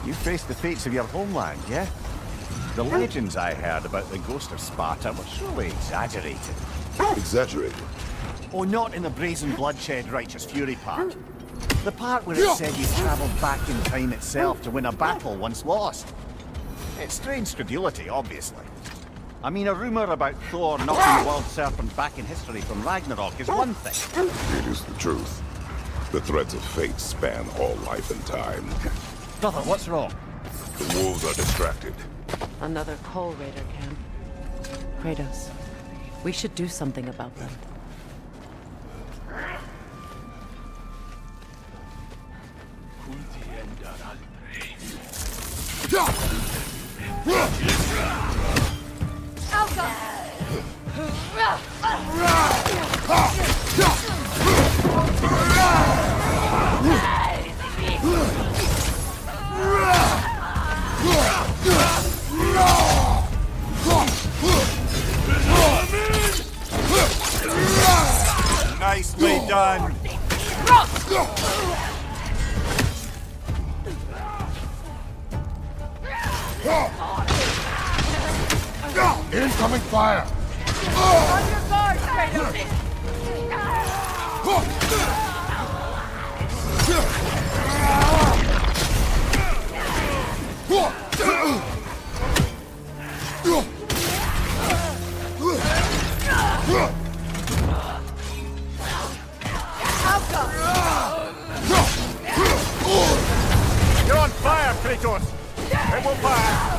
You faced the fates of your homeland, yeah? The legends I heard about the ghost of Sparta were surely exaggerated. Exaggerated? Oh, not in the brazen bloodshed righteous fury part. The part where it said you travelled back in time itself to win a battle once lost. It's strange credulity, obviously. I mean, a rumour about Thor knocking the world serpent back in history from Ragnarok is one thing. It is the truth. The threads of fate span all life and time. Brother, what's wrong? The wolves are distracted. Another Coal Raider camp. Kratos, we should do something about them. Nicely done. Incoming fire! On your guard, Kratos! You're on fire, Kratos! It will fire!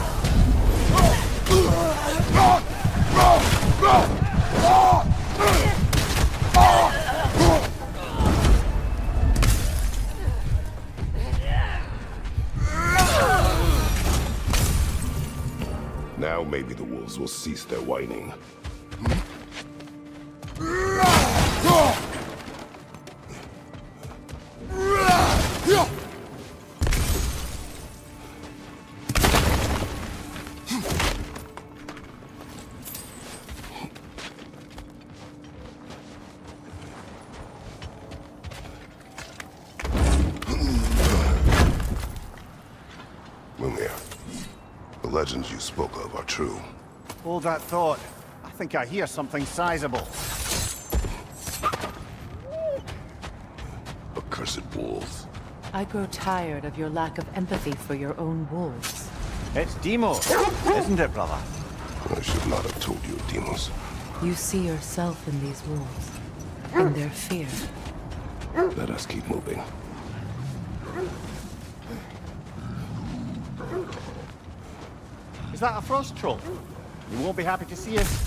Now maybe the wolves will cease their whining. Mimir, the legends you spoke of are true. Hold that thought. I think I hear something sizable. Accursed wolves. I grow tired of your lack of empathy for your own wolves. It's Demos, isn't it, brother? I should not have told you, Demos. You see yourself in these wolves, in their fear. Let us keep moving. Is that a frost troll? You won't be happy to see us.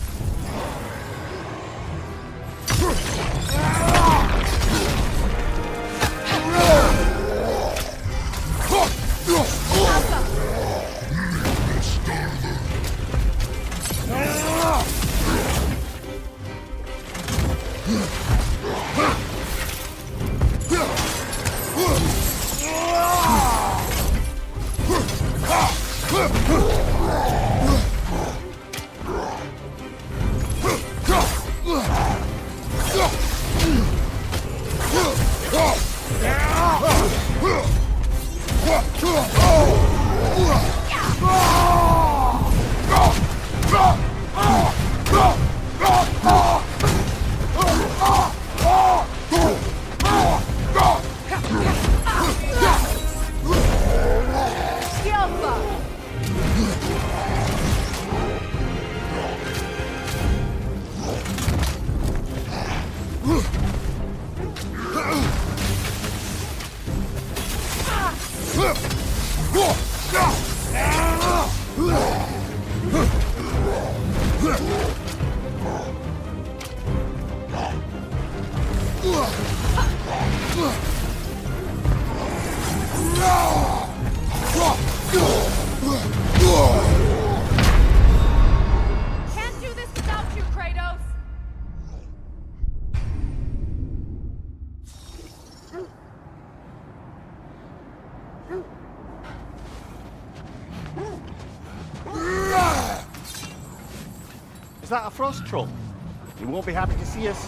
Can't do this without you, Kratos! Is that a frost troll? You won't be happy to see us.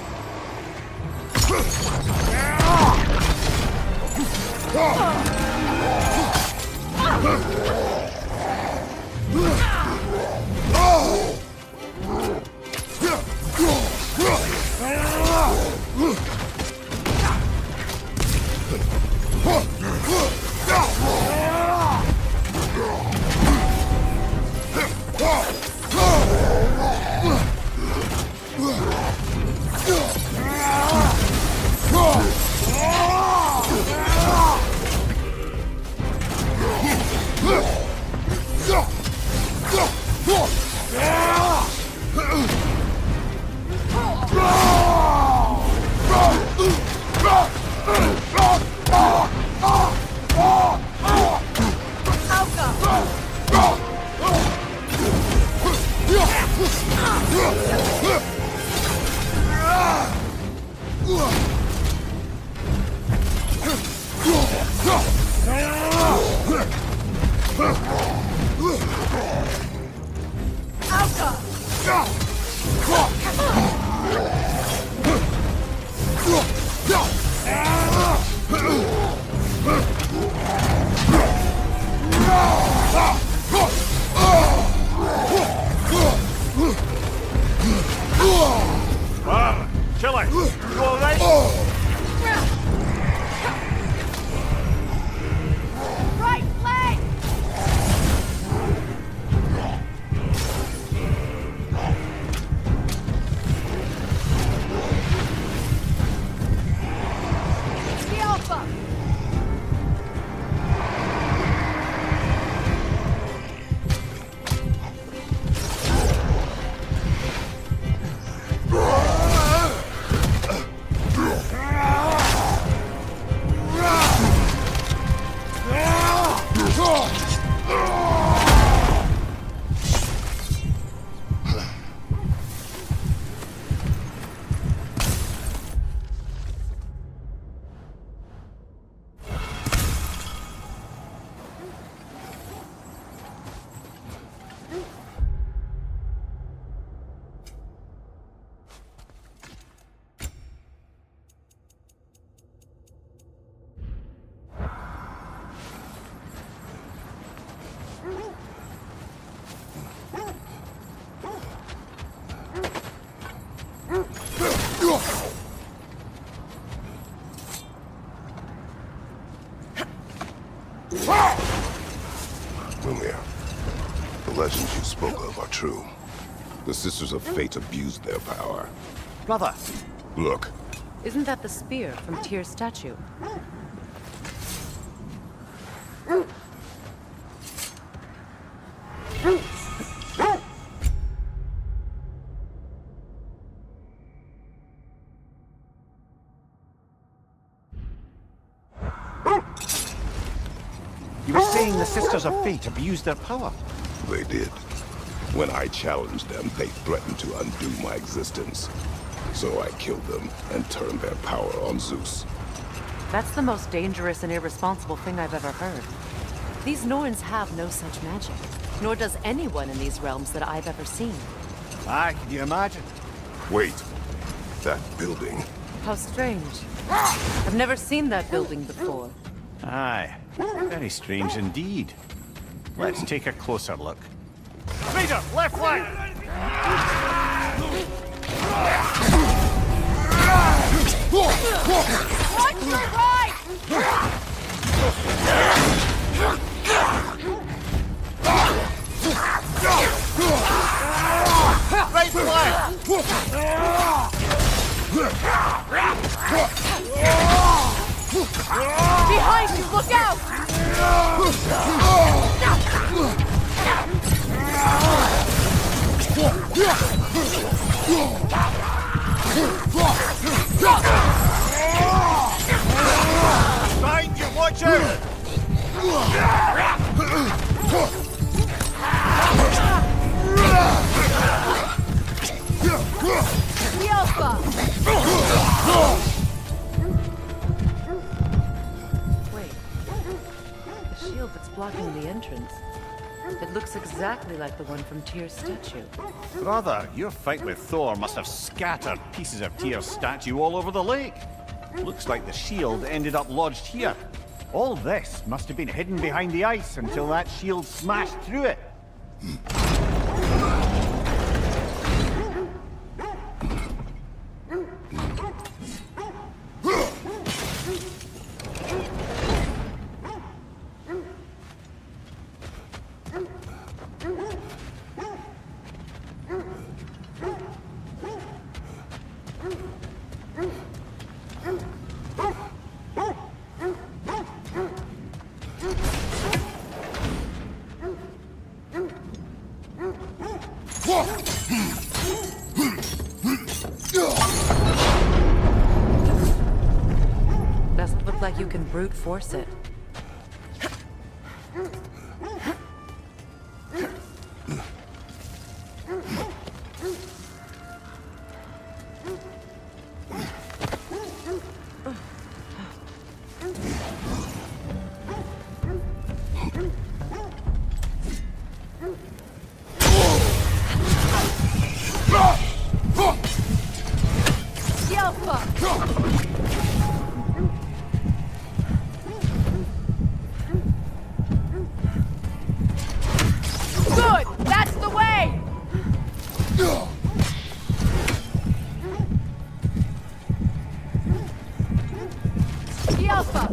Mimir, the legends you spoke of are true. The Sisters of Fate abused their power. Brother! Look. Isn't that the spear from Tyr's statue? You were saying the Sisters of Fate abused their power? They did. When I challenged them, they threatened to undo my existence. So I killed them and turned their power on Zeus. That's the most dangerous and irresponsible thing I've ever heard. These Norns have no such magic, nor does anyone in these realms that I've ever seen. Aye, can you imagine? Wait. That building. How strange. I've never seen that building before. Aye, very strange indeed. Let's take a closer look. Raider, left flank! Watch your right! Right flank! Behind you, look out! Behind you, watch out! The Alpha! Wait. The shield that's blocking the entrance. It looks exactly like the one from Tyr's statue. Brother, your fight with Thor must have scattered pieces of Tyr's statue all over the lake. Looks like the shield ended up lodged here. All this must have been hidden behind the ice until that shield smashed through it. Doesn't look like you can brute force it. The Alpha! Good! That's the way! The Alpha!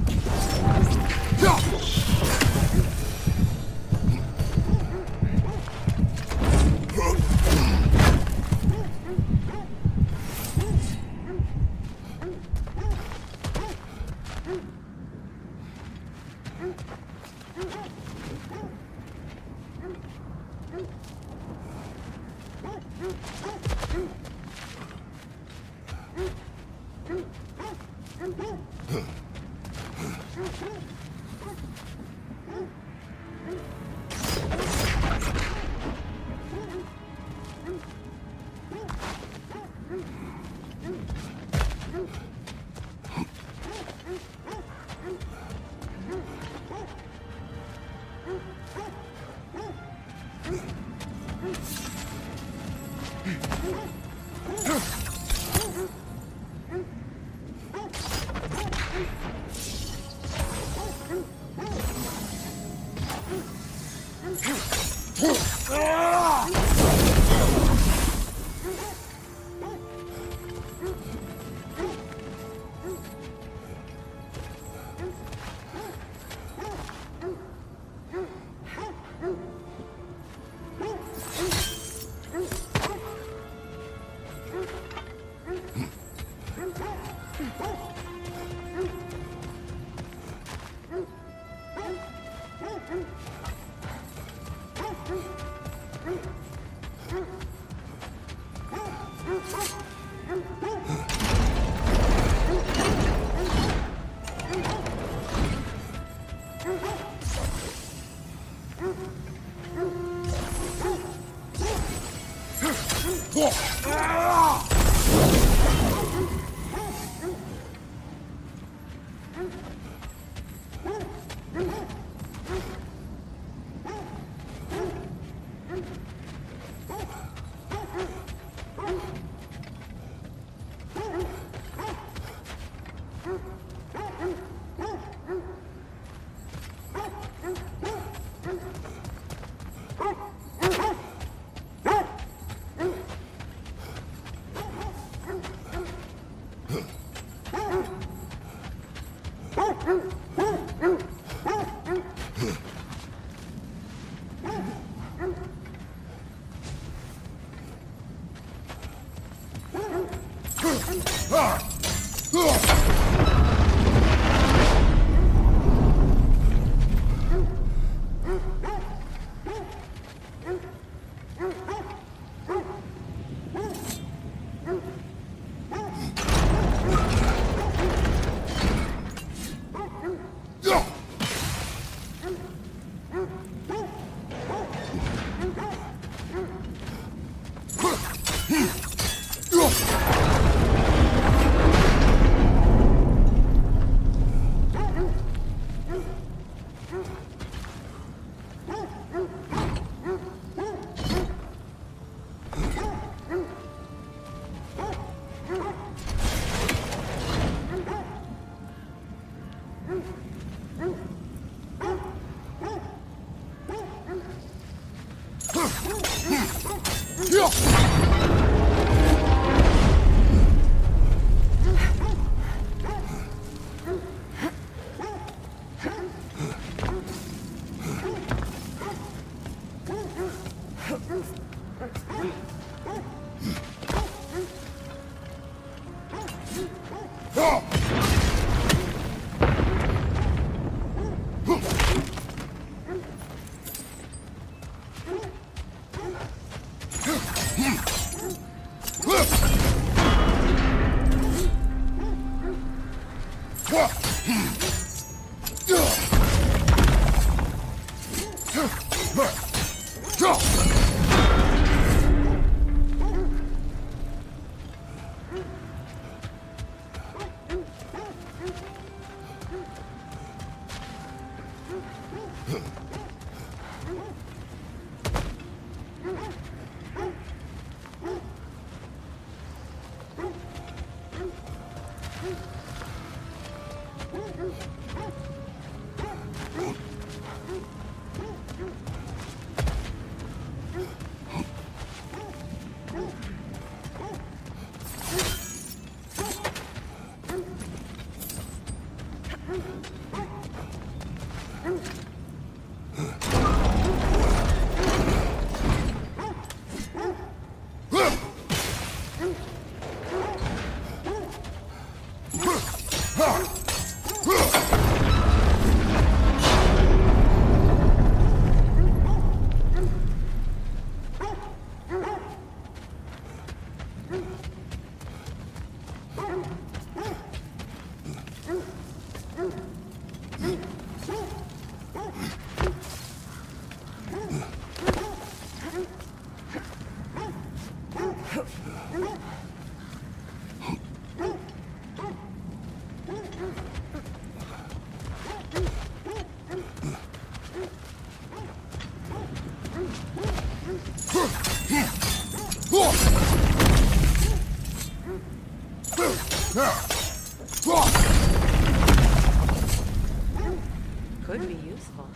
Could be useful.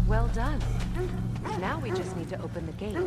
Well done. Now we just need to open the gate.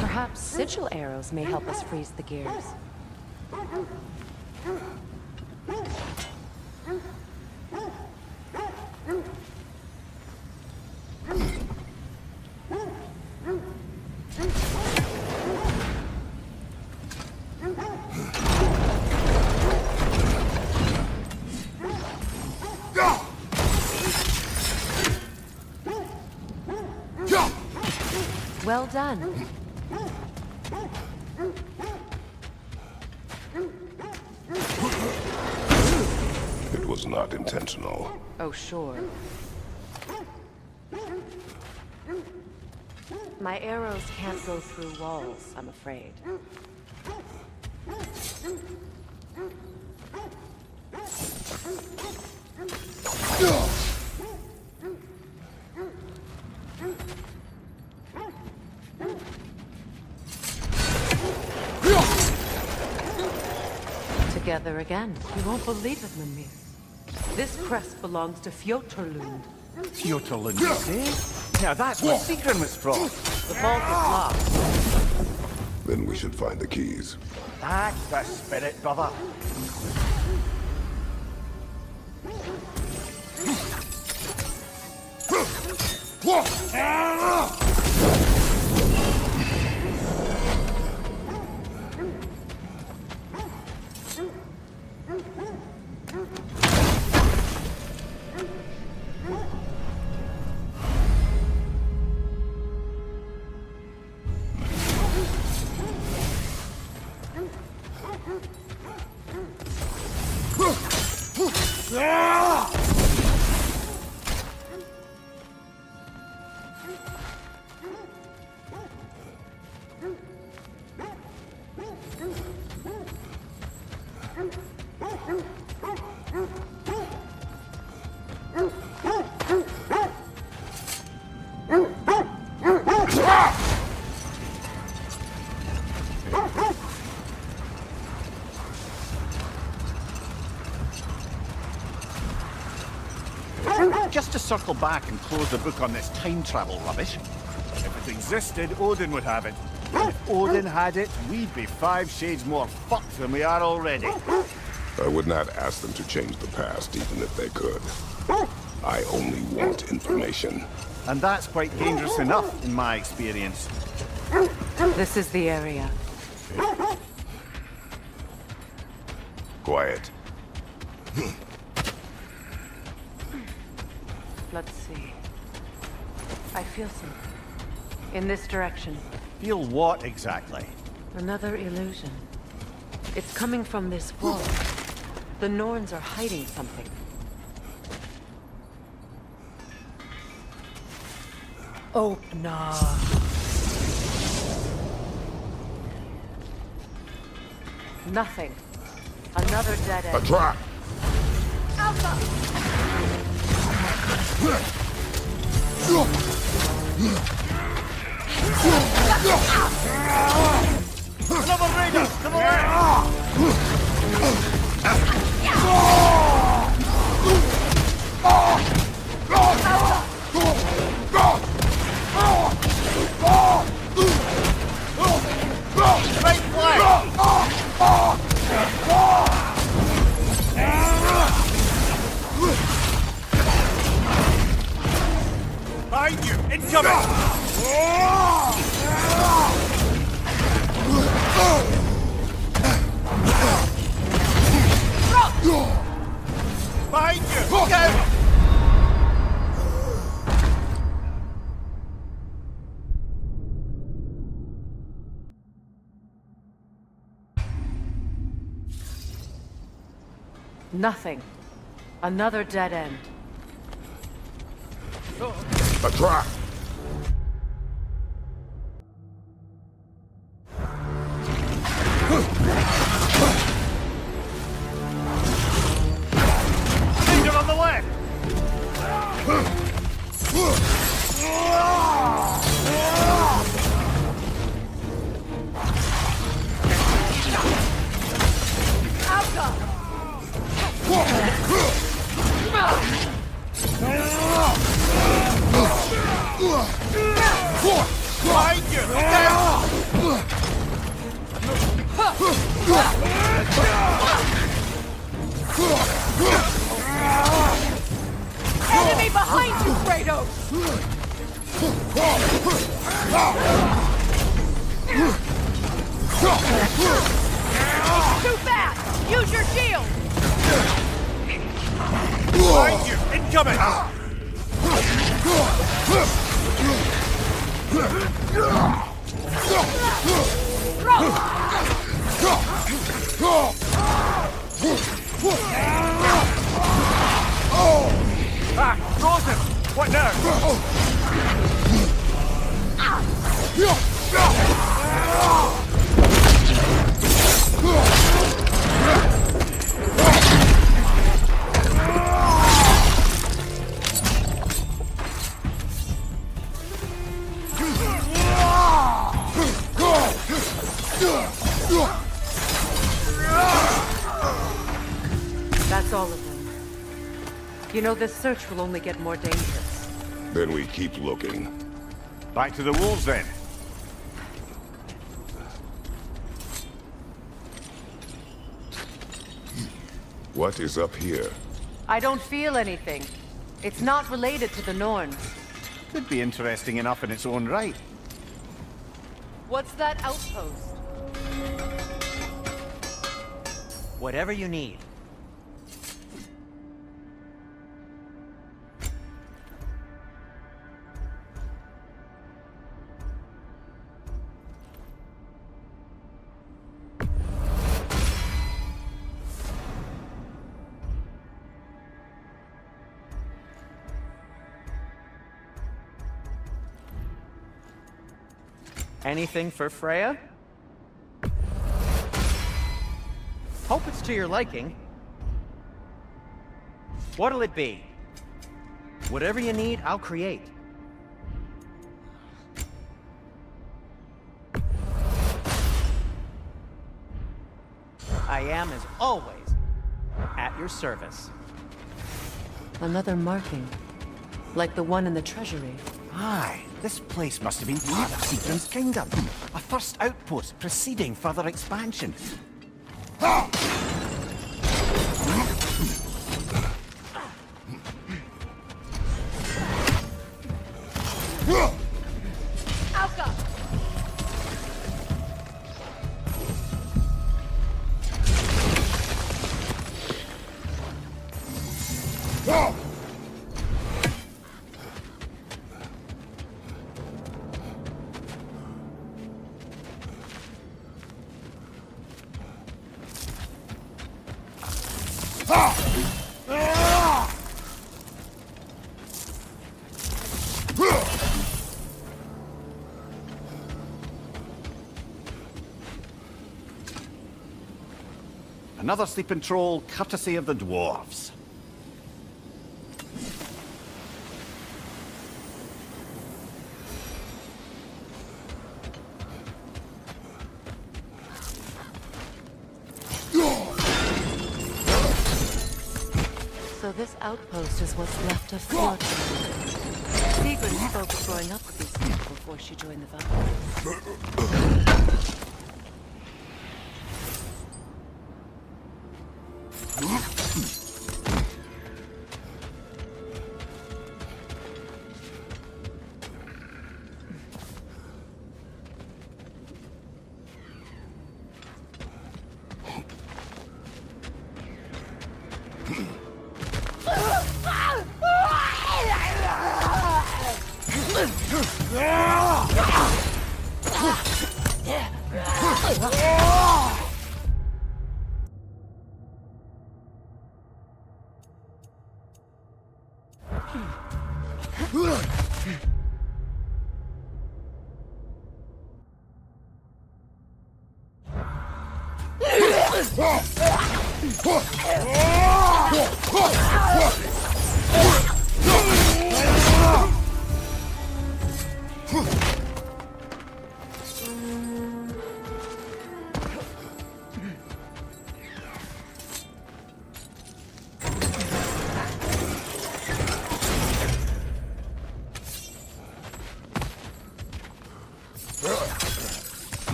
Perhaps sigil arrows may help us freeze the gears. Well done. It was not intentional. Oh, sure. My arrows can't go through walls, I'm afraid. Together again. You won't believe it, Mimir. This crest belongs to Fjotorlund. Fjotorlund, you say? Now that's where Sigrun was from. The vault is locked. Then we should find the keys. That's the spirit, brother. Just to circle back and close the book on this time travel rubbish. If it existed, Odin would have it. And if Odin had it, we'd be 5 shades more fucked than we are already. I would not ask them to change the past, even if they could. I only want information. And that's quite dangerous enough, in my experience. This is the area. Quiet. Let's see. I feel something. In this direction. Feel what exactly? Another illusion. It's coming from this wall. The Norns are hiding something. Oh, nah. Nothing. Another dead end. A trap! Another raider! Come away! Right flank! Behind you! Incoming! Behind you! Look out! Nothing. Another dead end. A trap! Danger on the left! Behind you! Enemy behind you, Kratos! Too fast! Use your shield! Behind you! Incoming! Ah! Draws him! What now? That's all of them. You know, this search will only get more dangerous. Then we keep looking. Back to the wolves, then. What is up here? I don't feel anything. It's not related to the Norns. Could be interesting enough in its own right. What's that outpost? Whatever you need. Anything for Freya? Hope it's to your liking. What'll it be? Whatever you need, I'll create. I am, as always, at your service. Another marking. Like the one in the treasury. Aye, this place must have been part of Siegfried's kingdom. A first outpost preceding further expansion. Alka! Another sleeping troll, courtesy of the dwarves. So this outpost is what's left of Fjord. Sigrid spoke of growing up with these people before she joined the Valkyries.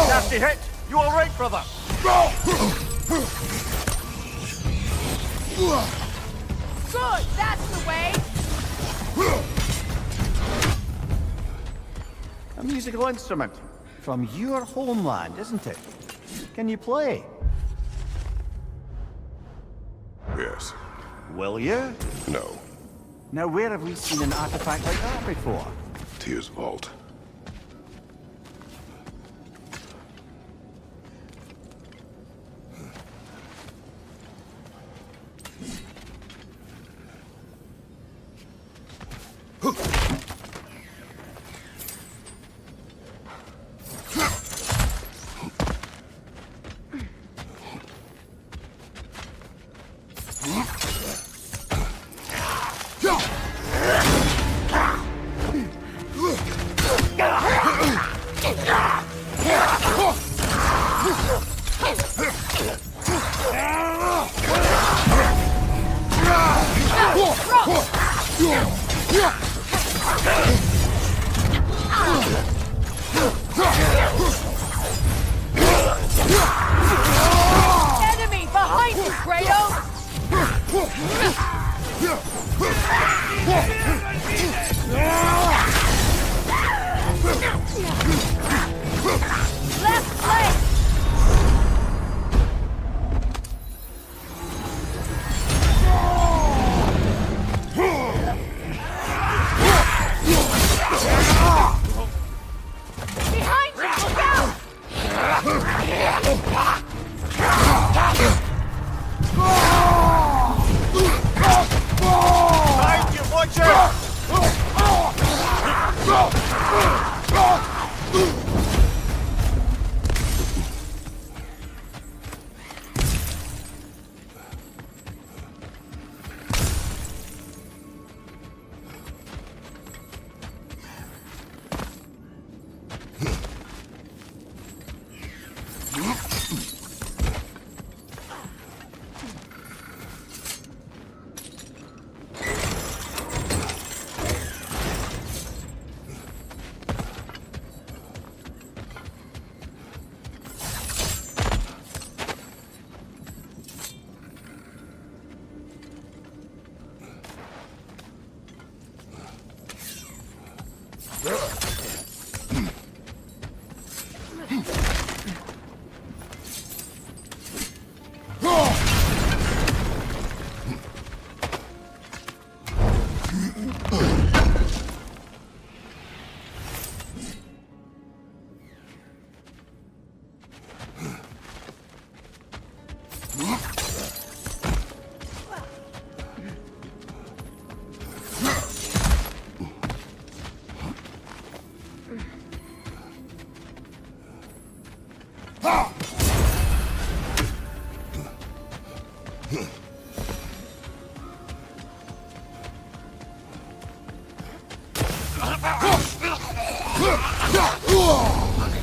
Nasty hit! You all right, brother? Good, that's the way. A musical instrument from your homeland, isn't it? Can you play? Yes. Will you? No. Now, where have we seen an artifact like that before? Tears Vault. Enemy behind you, Kratos! Left flank! Behind you! Look out! Behind you, watch out!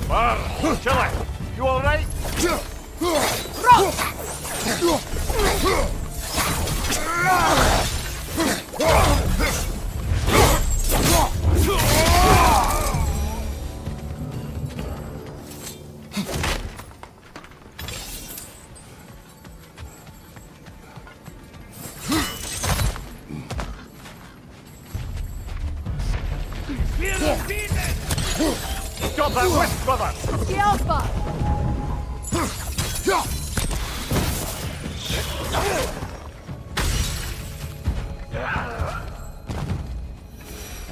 Wow, Chile, you all right? Stop that whisk, brother! The Alpha!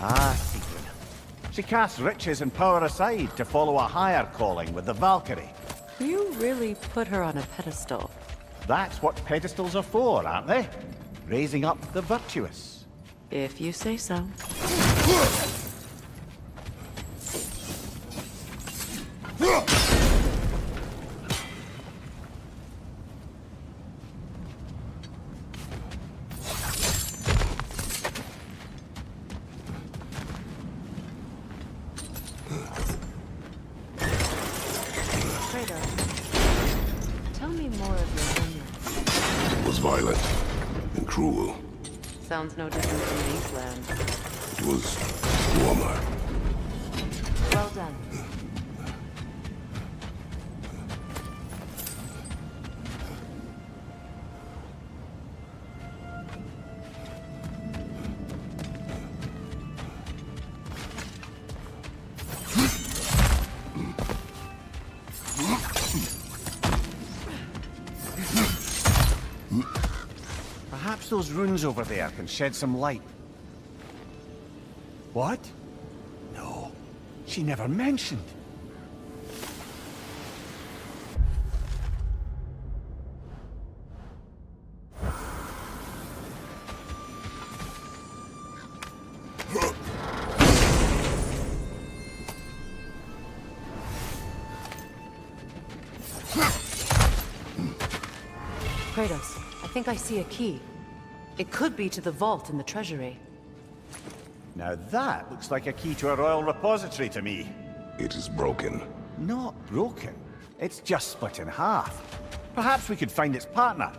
Ah, secret. She casts riches and power aside to follow a higher calling with the Valkyrie. You really put her on a pedestal. That's what pedestals are for, aren't they? Raising up the virtuous. If you say so. Tell me more of your homeland. It was violent and cruel. Sounds no different from these lands. It was warmer. Well done. Perhaps those runes over there can shed some light. What? No, she never mentioned. Kratos, I think I see a key. It could be to the vault in the treasury. Now that looks like a key to a royal repository to me. It is broken. Not broken. It's just split in half. Perhaps we could find its partner.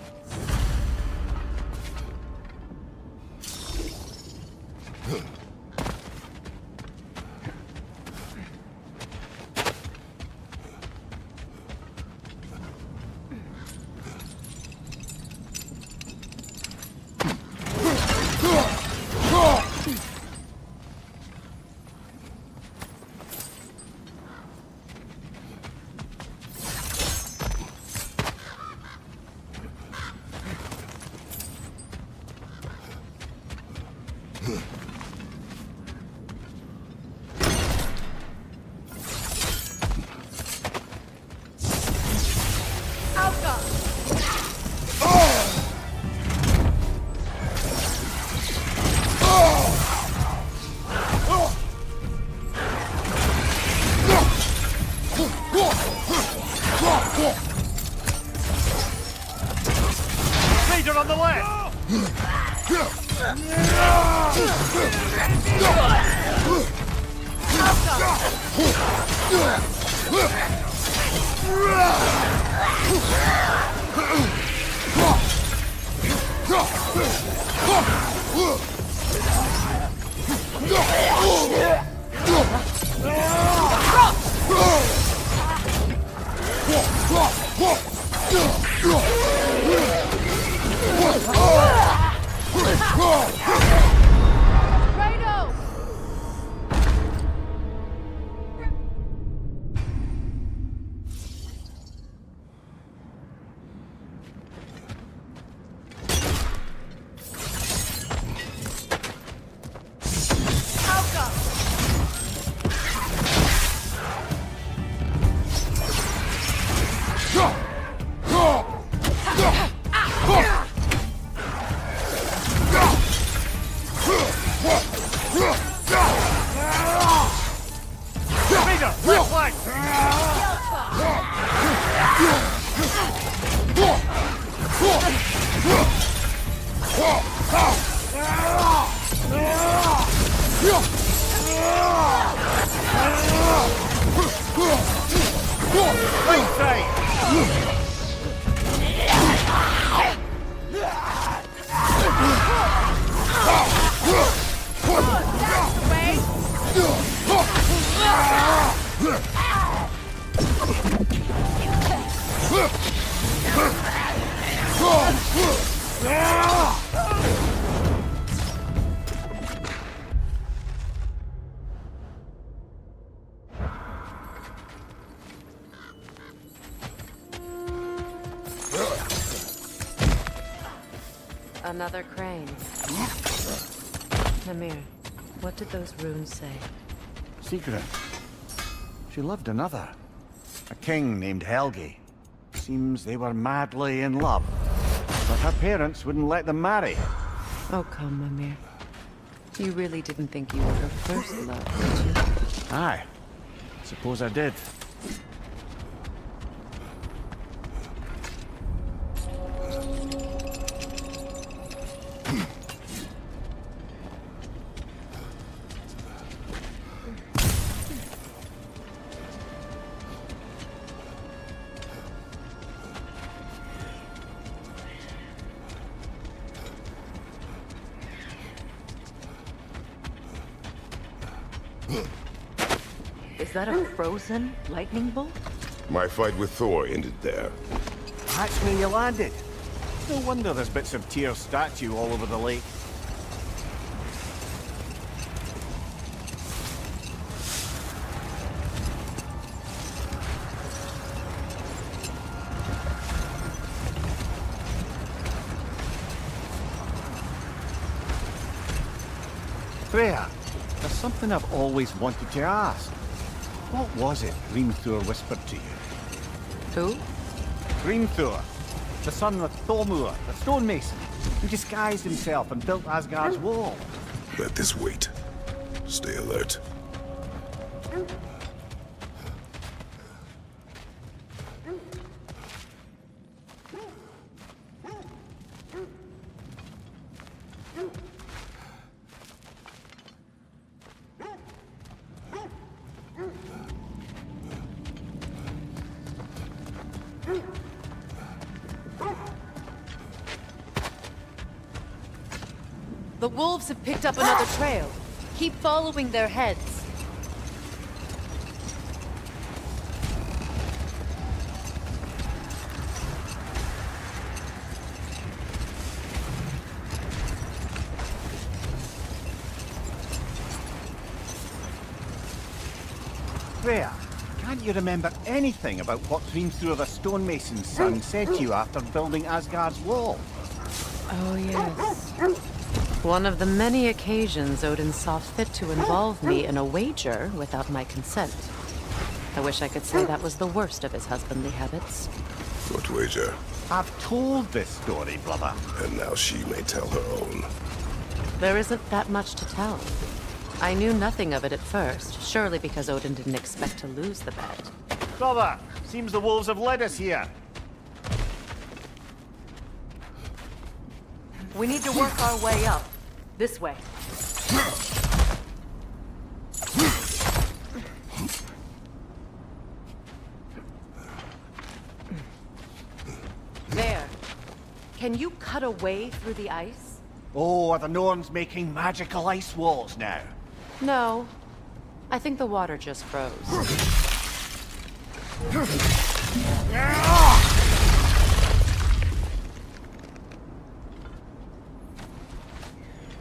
Leader on the left! Kratos! Leader, left flank! Right side! Another crane. Namir, what did those runes say? Secret. She loved another. A king named Helgi. Seems they were madly in love. But her parents wouldn't let them marry. Oh, come, Mimir. You really didn't think you were her first love, did you? Aye. Suppose I did. Is that a frozen lightning bolt? My fight with Thor ended there. That's where you landed. No wonder there's bits of Tyr's statue all over the lake. Freya, there's something I've always wanted to ask. What was it Hrimthur whispered to you? Who? Hrimthur, the son of Thormur, the stonemason, who disguised himself and built Asgard's wall. Let this wait. Stay alert. The wolves have picked up another trail. Keep following their heads. Freya, can't you remember anything about what Hrimthur the stonemason's son said to you after building Asgard's wall? Oh, yes. One of the many occasions Odin saw fit to involve me in a wager without my consent. I wish I could say that was the worst of his husbandly habits. What wager? I've told this story, brother. And now she may tell her own. There isn't that much to tell. I knew nothing of it at first, surely because Odin didn't expect to lose the bet. Brother, seems the wolves have led us here. We need to work our way up. This way. There. Can you cut a way through the ice? Oh, are the Norns making magical ice walls now? No. I think the water just froze.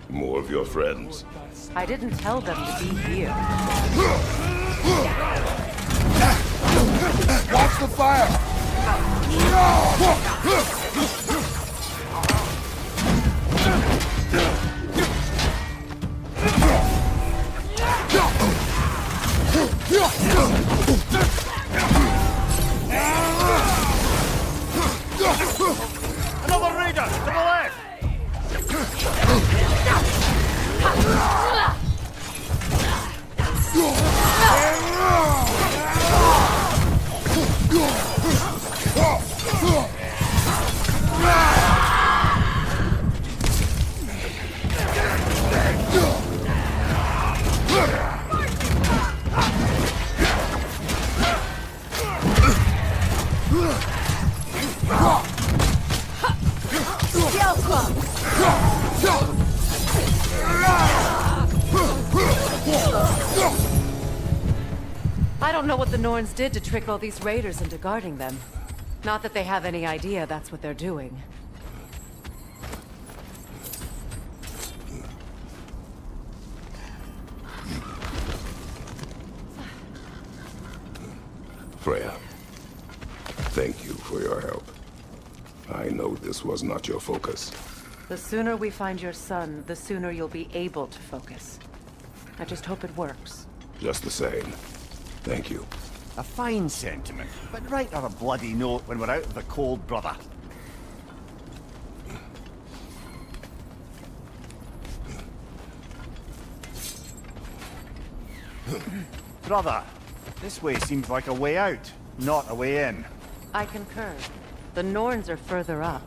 More of your friends. I didn't tell them to be here. Watch the fire! Another raider! To the left! I don't know what the Norns did to trick all these raiders into guarding them. Not that they have any idea that's what they're doing. Freya, thank you for your help. I know this was not your focus. The sooner we find your son, the sooner you'll be able to focus. I just hope it works. Just the same. Thank you. A fine sentiment, but write her a bloody note when we're out of the cold, brother. Brother, this way seems like a way out, not a way in. I concur. The Norns are further up.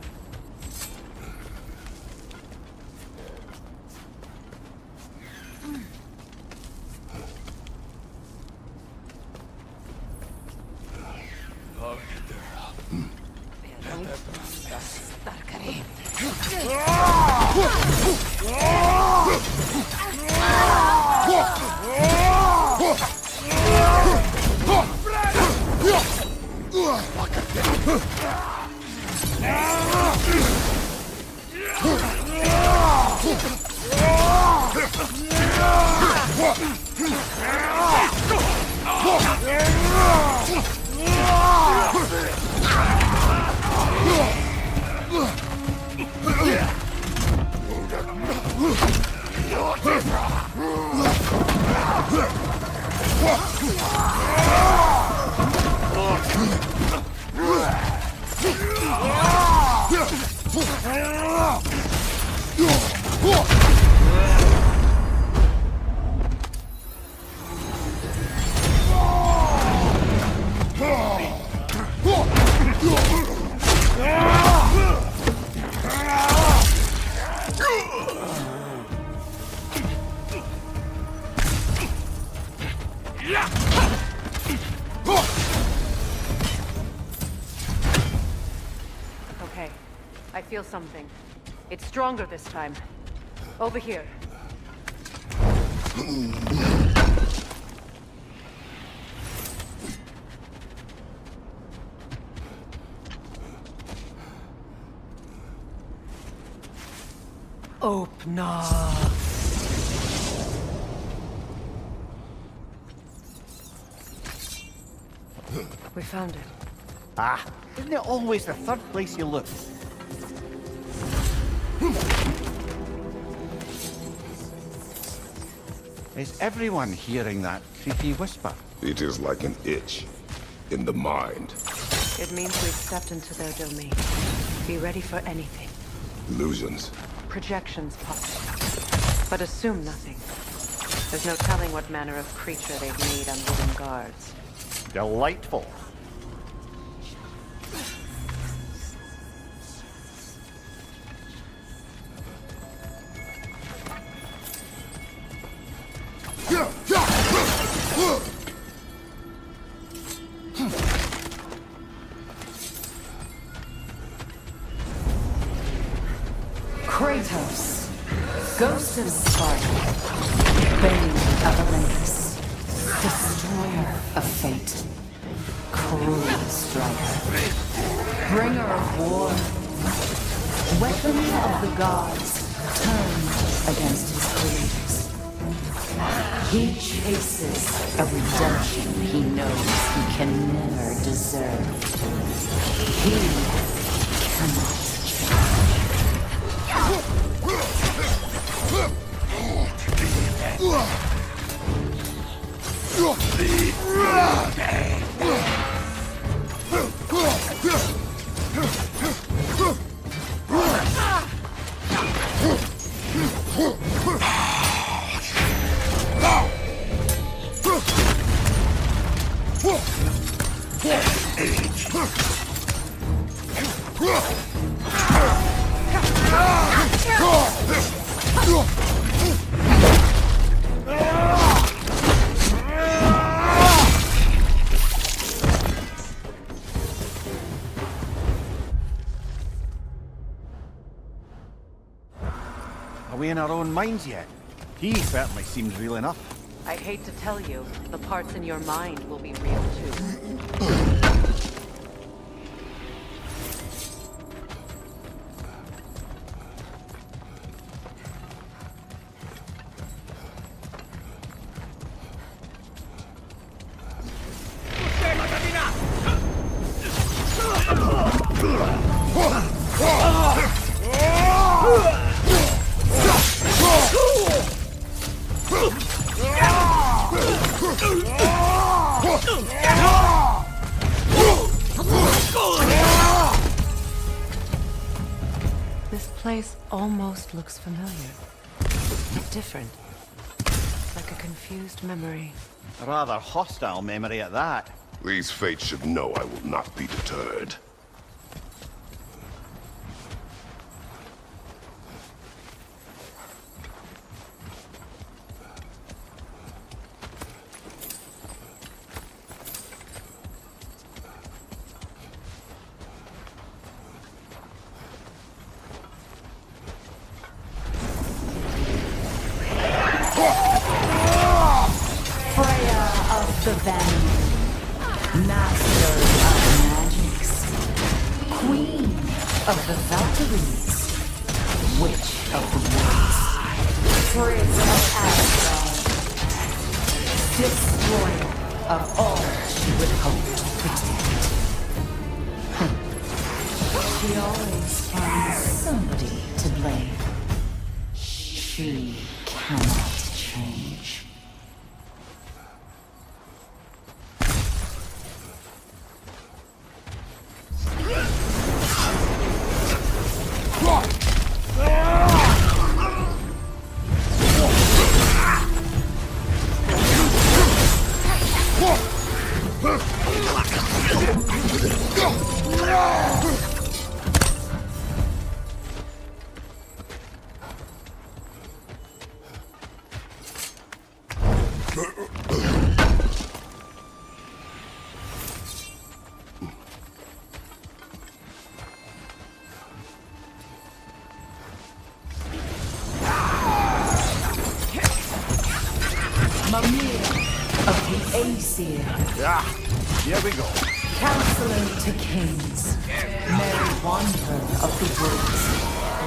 Okay, I feel something. It's stronger this time. Over here. Opna. We found it. Ah, isn't it always the third place you look? Is everyone hearing that creepy whisper? It is like an itch in the mind. It means we've stepped into their domain. Be ready for anything. Illusions. Projections possible. But assume nothing. There's no telling what manner of creature they've made on wooden guards. Delightful. Kratos, Ghost of Sparta, Bane of Olympus, Destroyer of Fate, Cruel Striker, Bringer of War, Weapon of the Gods, turned against his creators. He chases a redemption he knows he can never deserve. He cannot. Are we in our own minds yet? He certainly seems real enough. I hate to tell you, the parts in your mind will be real too. This place almost looks familiar. Different. Like a confused memory. A rather hostile memory at that. These fates should know I will not be deterred. Freya of the Vanguard, Master of Magics, Queen of the Valkyries, Witch of the Woods, Prince of Asgard, Destroyer of all she would hope to protect. She always finds somebody to blame. She cannot change. Mimir of the Aesir. Ah, here we go. Counselor to kings, Merry Wanderer of the woods,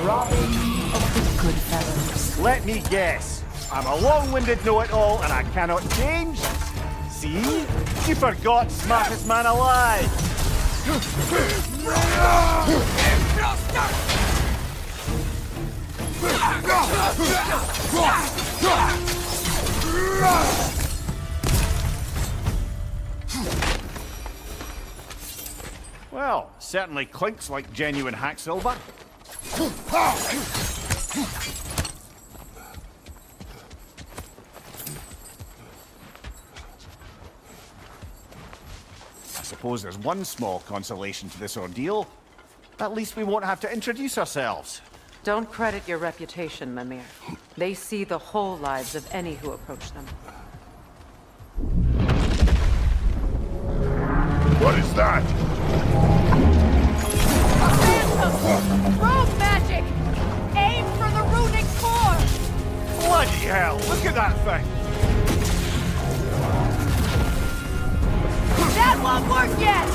Robin of the good fellows. Let me guess. I'm a long-winded know-it-all and I cannot change? See? You forgot smartest man alive! Well, certainly clinks like genuine hack silver. I suppose there's one small consolation to this ordeal. At least we won't have to introduce ourselves. Don't credit your reputation, Mimir. They see the whole lives of any who approach them. What is that? Rogue magic! Aim for the runic core! Bloody hell, look at that thing! That won't work yet!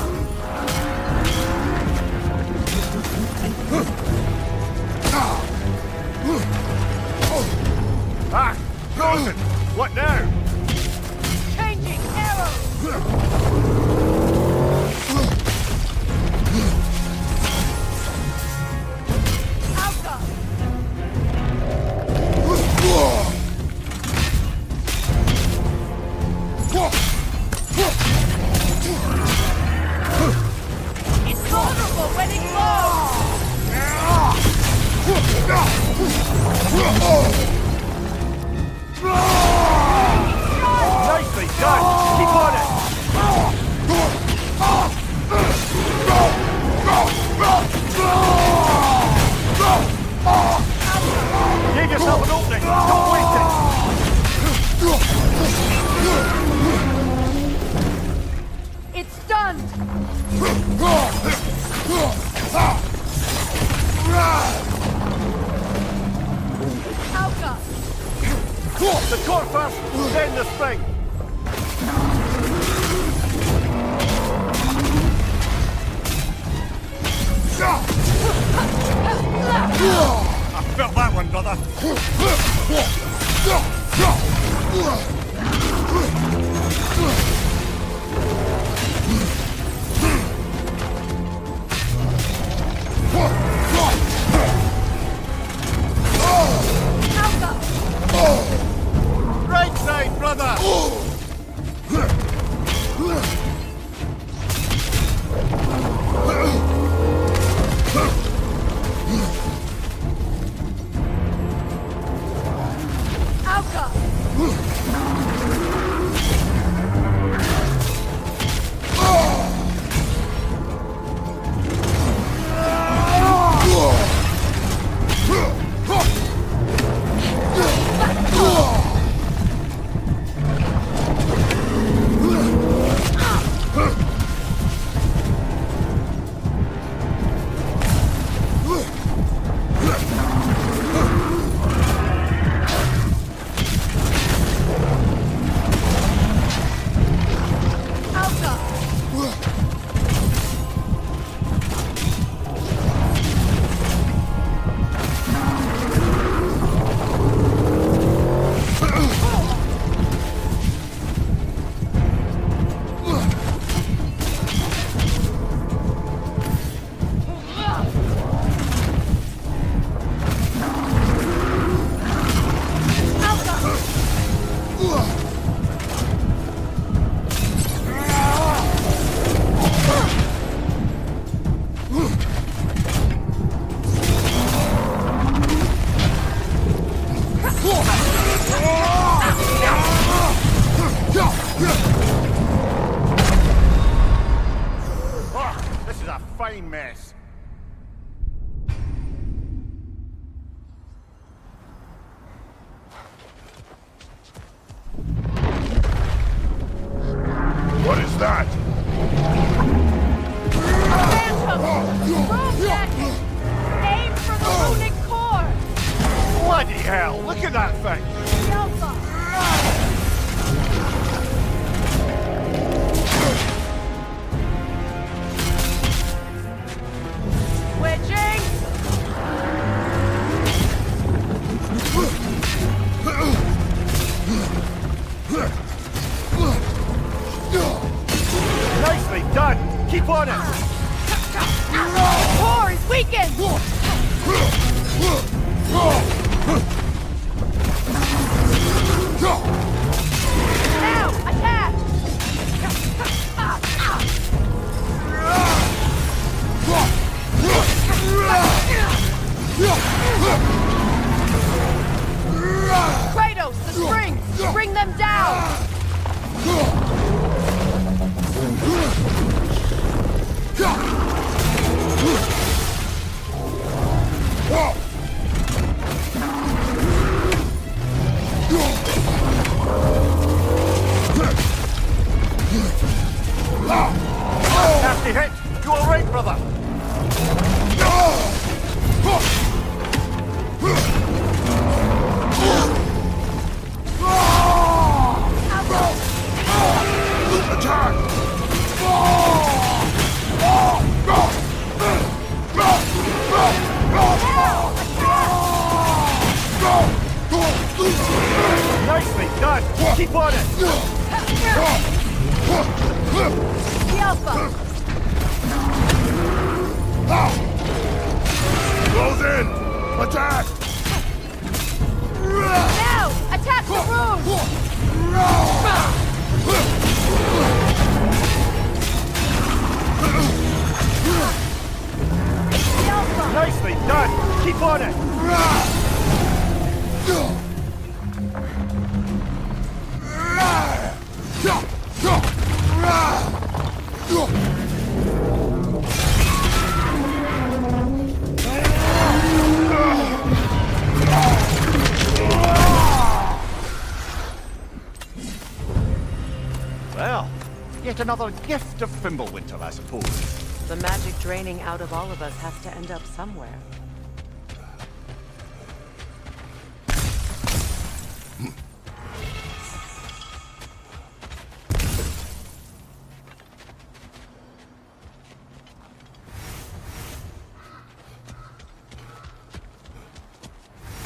Ah! Frozen! What now? Changing arrows! It's vulnerable when it glows! Nicely done! Keep on it! Give yourself an opening! Don't waste it! It's done! Alka! The core first, then the spring! I felt that one, brother! Right side, brother! This is a fine mess. What is that? Phantom! Project! Aim for the runic core! Bloody hell, look at that thing! Alpha! Switching! Nicely done! Keep on it! Core is weakened! Now, attack! Kratos, the springs! Bring them down! Nasty hit! You alright, brother? Nicely done! Keep on it! The Alpha! Close in! Attack! Now, attack the Nicely done! Keep on it! Well, yet another gift of Fimbulwinter, I suppose. The magic draining out of all of us has to end up somewhere.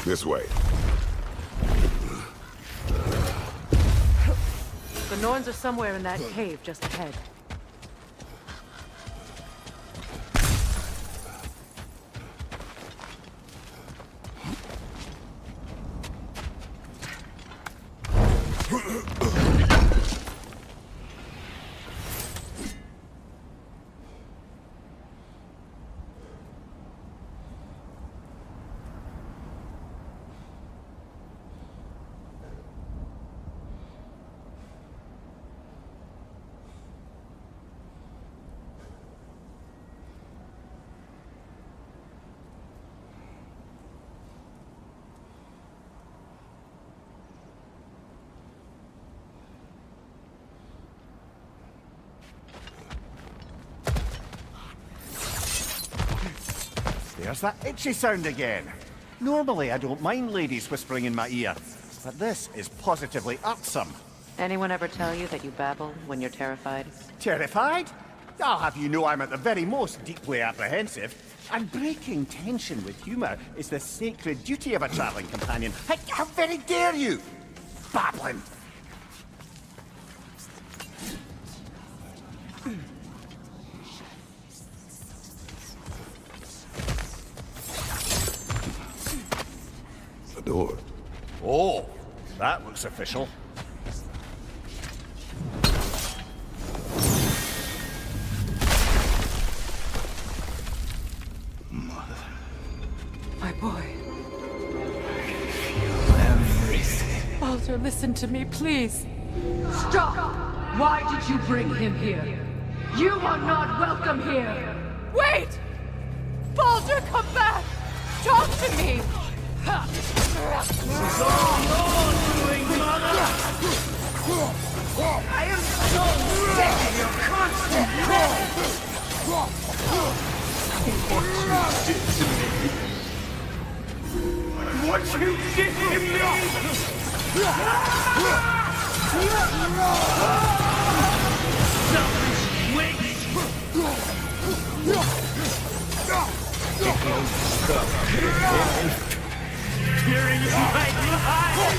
This way. The Norns are somewhere in that cave just ahead. There's that itchy sound again. Normally I don't mind ladies whispering in my ear, but this is positively irksome. Anyone ever tell you that you babble when you're terrified? Terrified? I'll have you know I'm at the very most deeply apprehensive. And breaking tension with humour is the sacred duty of a travelling companion. How very dare you! Babbling! The door. Oh, that looks official. Father, listen to me, please. Stop! Why did you bring him here? You are not welcome here! Wait! Baldur, come back! Talk to me! This is all your doing, mother! I am so sick of your constant calls! What you did to me! Selfish waste! Tearing my life!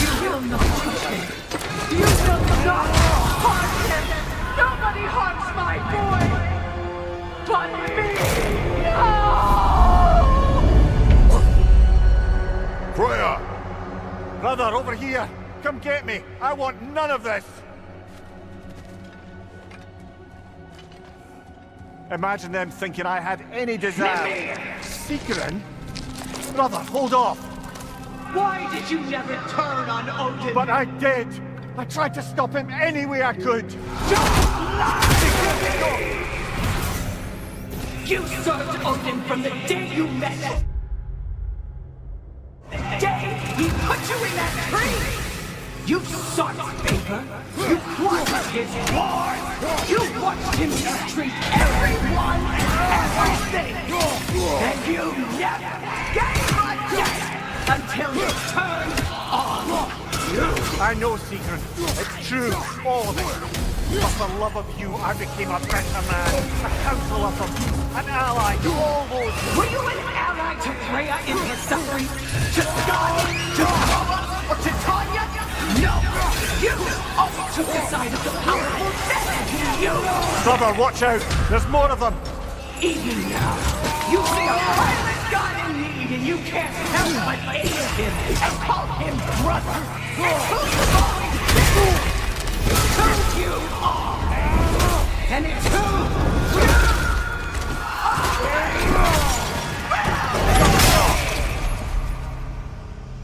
You will not touch him! You will not harm him! Nobody harms my boy! But me! No! Freya! Brother, over here! Come get me! I want none of this! Imagine them thinking I had any desire. Secret? Brother, hold off! Why did you never turn on Odin? But I did! I tried to stop him any way I could! Don't lie! You served Odin from the day you met him! The day he put you in that tree! You sought his favor! You plotted his war! You watched him mistreat everyone and everything! And you never gave a damn until you turned on you! I know, Secret. It's true, all of it. But for love of you, I became a better man, a counselor for peace, an ally to all those... Were you an ally to Freya in her suffering? To Skadi? To Kova? Or to Tanya? No! You always took the side of the powerful dead! You! Brother, watch out! There's more of them! Even now, you see a violent god in need and you can't help but aid him and call him brother! It's who you've always been! It's who you are! And it's who you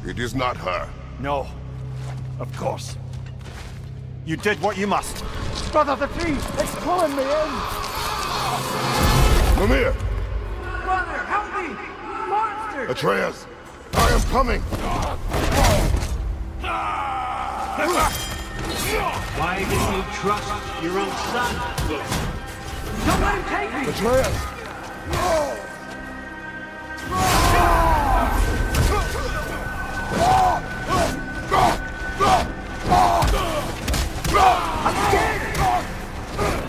are! It is not her. No. Of course. You did what you must. Brother, the tree! It's pulling me in! Mimir! Brother, help me! Monster! Atreus! I am coming! Why didn't you trust your own son? Don't let him take me! Atreus! I'm scared!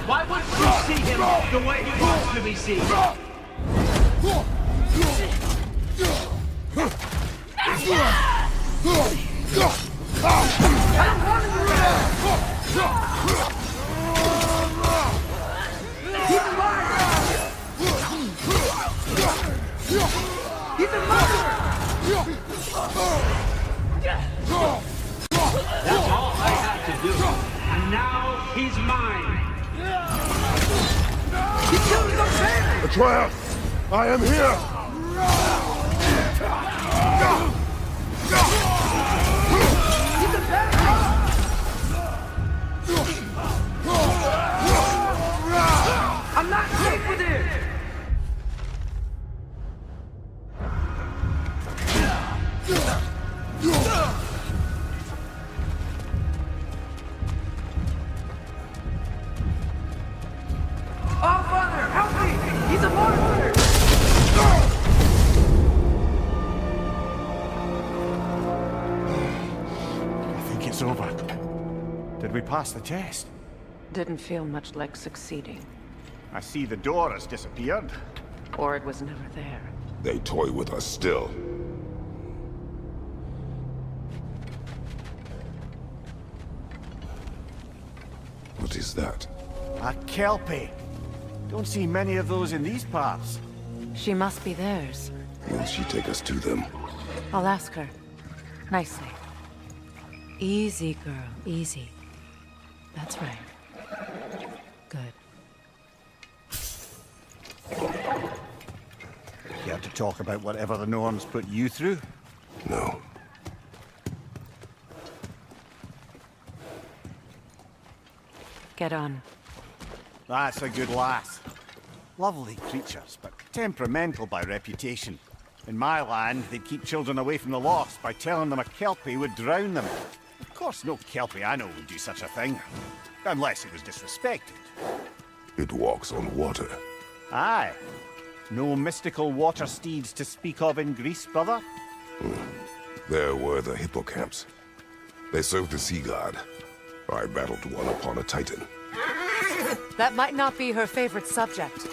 Why wouldn't you see him the way he wants to be seen? He's alive! He's a murderer! That's all I had to do. And now he's mine. He killed his own family! Atreus! I am here! He's a bad I'm not safe with him! Oh, Father, help me! He's a monster! I think it's over. Did we pass the test? Didn't feel much like succeeding. I see the door has disappeared. Or it was never there. They toy with us still. What is that? A kelpie. Don't see many of those in these parts. She must be theirs. Will she take us to them? I'll ask her. Nicely. Easy, girl. Easy. That's right. Good. Care to talk about whatever the Norns put you through? No. Get on. That's a good lass. Lovely creatures, but temperamental by reputation. In my land, they'd keep children away from the lost by telling them a Kelpie would drown them. Of course, no Kelpie I know would do such a thing. Unless it was disrespected. It walks on water. Aye. No mystical water steeds to speak of in Greece, brother? There were the hippocamps. They served the sea god. I battled one upon a titan. That might not be her favorite subject.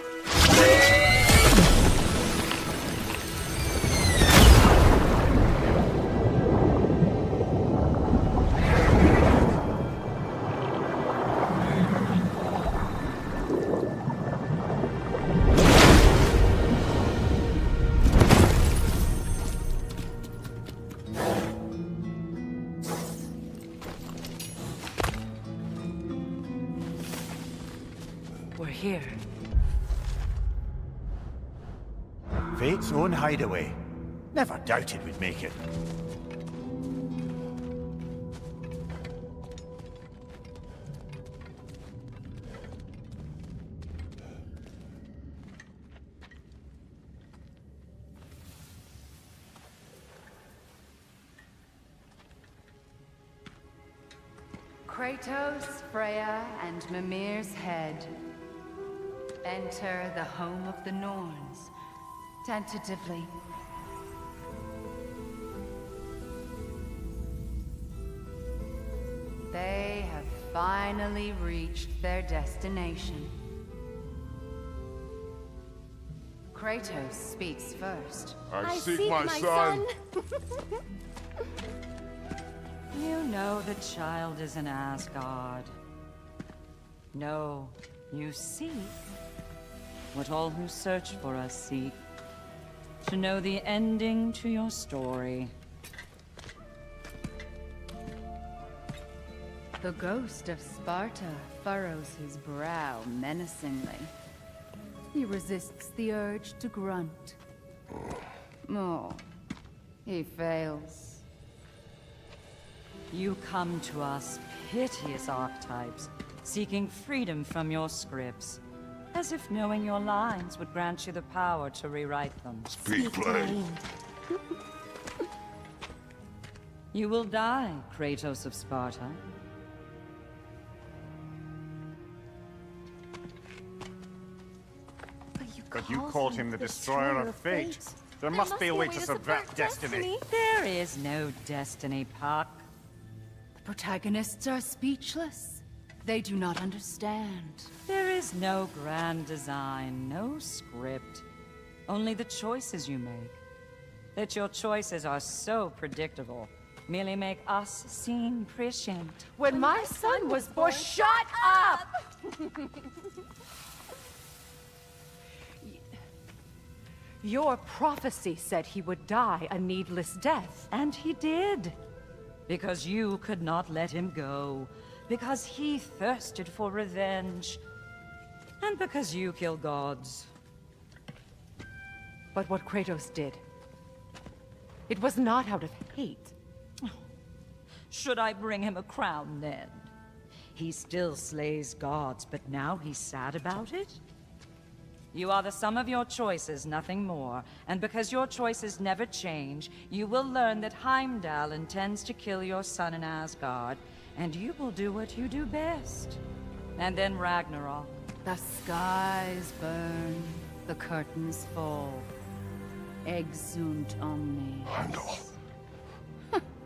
We're here. Fate's own hideaway. Never doubted we'd make it. Kratos, Freya, and Mimir's head. Enter the home of the Norns, tentatively. They have finally reached their destination. Kratos speaks first. I seek my son. You know the child is in Asgard. No, you seek what all who search for us seek. To know the ending to your story. The ghost of Sparta furrows his brow menacingly. He resists the urge to grunt. Oh, he fails. You come to us, piteous archetypes, seeking freedom from your scripts. As if knowing your lines would grant you the power to rewrite them. Speak plain. You will die, Kratos of Sparta. But you called him the destroyer of fate. There must be a way to subvert destiny. There is no destiny, Puck. The protagonists are speechless. They do not understand. There is no grand design, no script. Only the choices you make. That your choices are so predictable, merely make us seem prescient. When my son was born, shut up! Your prophecy said he would die a needless death. And he did. Because you could not let him go. Because he thirsted for revenge. And because you kill gods. But what Kratos did, it was not out of hate. Should I bring him a crown then? He still slays gods, but now he's sad about it? You are the sum of your choices, nothing more. And because your choices never change, you will learn that Heimdall intends to kill your son in Asgard, and you will do what you do best. And then Ragnarok. The skies burn, the curtains fall. Exunt omnes. Heimdall.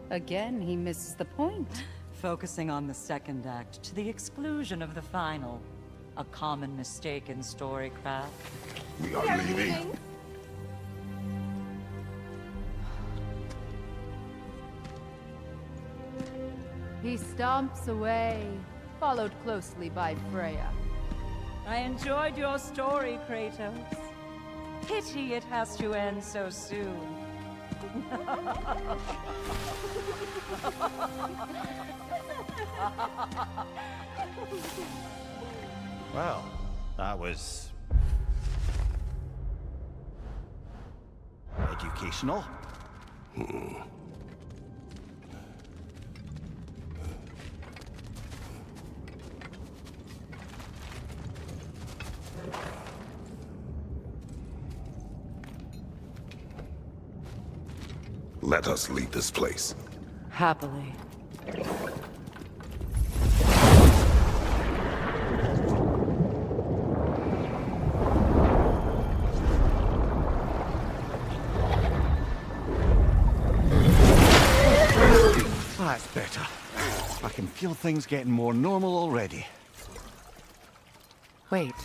Again, he misses the point. Focusing on the second act to the exclusion of the final. A common mistake in storycraft. We are leaving. He stomps away, followed closely by Freya. I enjoyed your story, Kratos. Pity it has to end so soon. Well, that was... educational. Let us leave this place. Happily. That's better. I can feel things getting more normal already. Wait.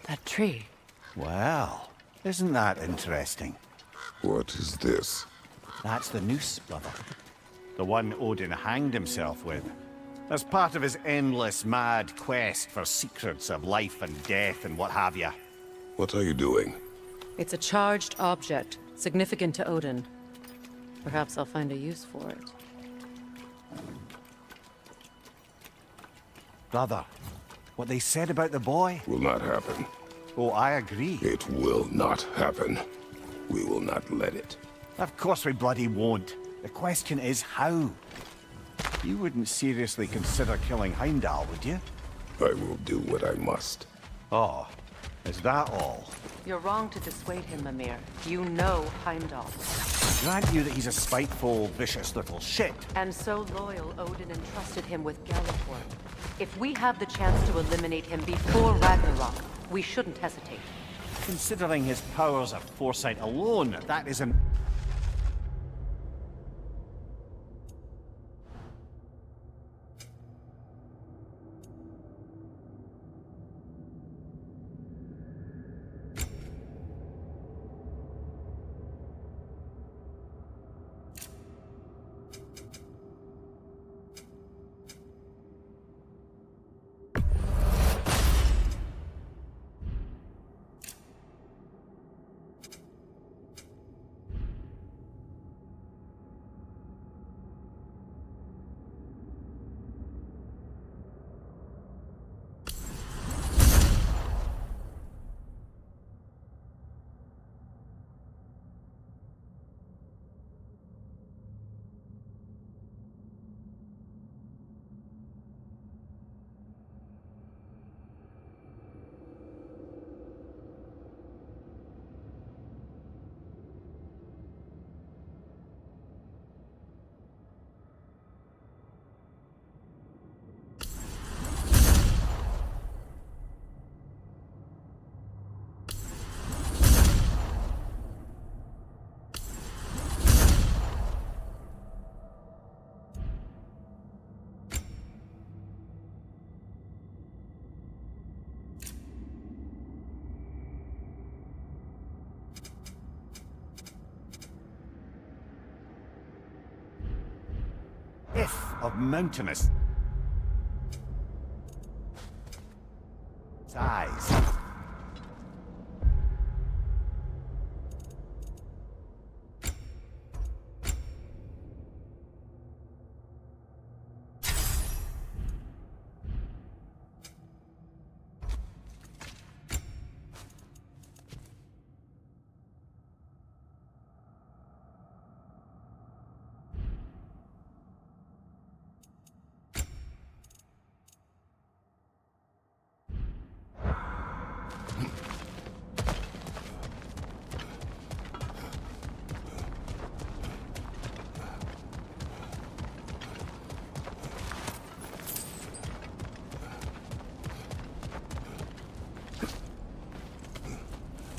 That tree. Well, isn't that interesting? What is this? That's the noose, brother. The one Odin hanged himself with. As part of his endless, mad quest for secrets of life and death and what have you. What are you doing? It's a charged object, significant to Odin. Perhaps I'll find a use for it. Brother, what they said about the boy? Will not happen. Oh, I agree. It will not happen. We will not let it. Of course we bloody won't. The question is how? You wouldn't seriously consider killing Heimdall, would you? I will do what I must. Oh, is that all? You're wrong to dissuade him, Mimir. You know Heimdall. Grant you that he's a spiteful, vicious little shit. And so loyal, Odin entrusted him with Gjallarhorn. If we have the chance to eliminate him before Ragnarok, we shouldn't hesitate. Considering his powers of foresight alone, that isn't... of mountainous size.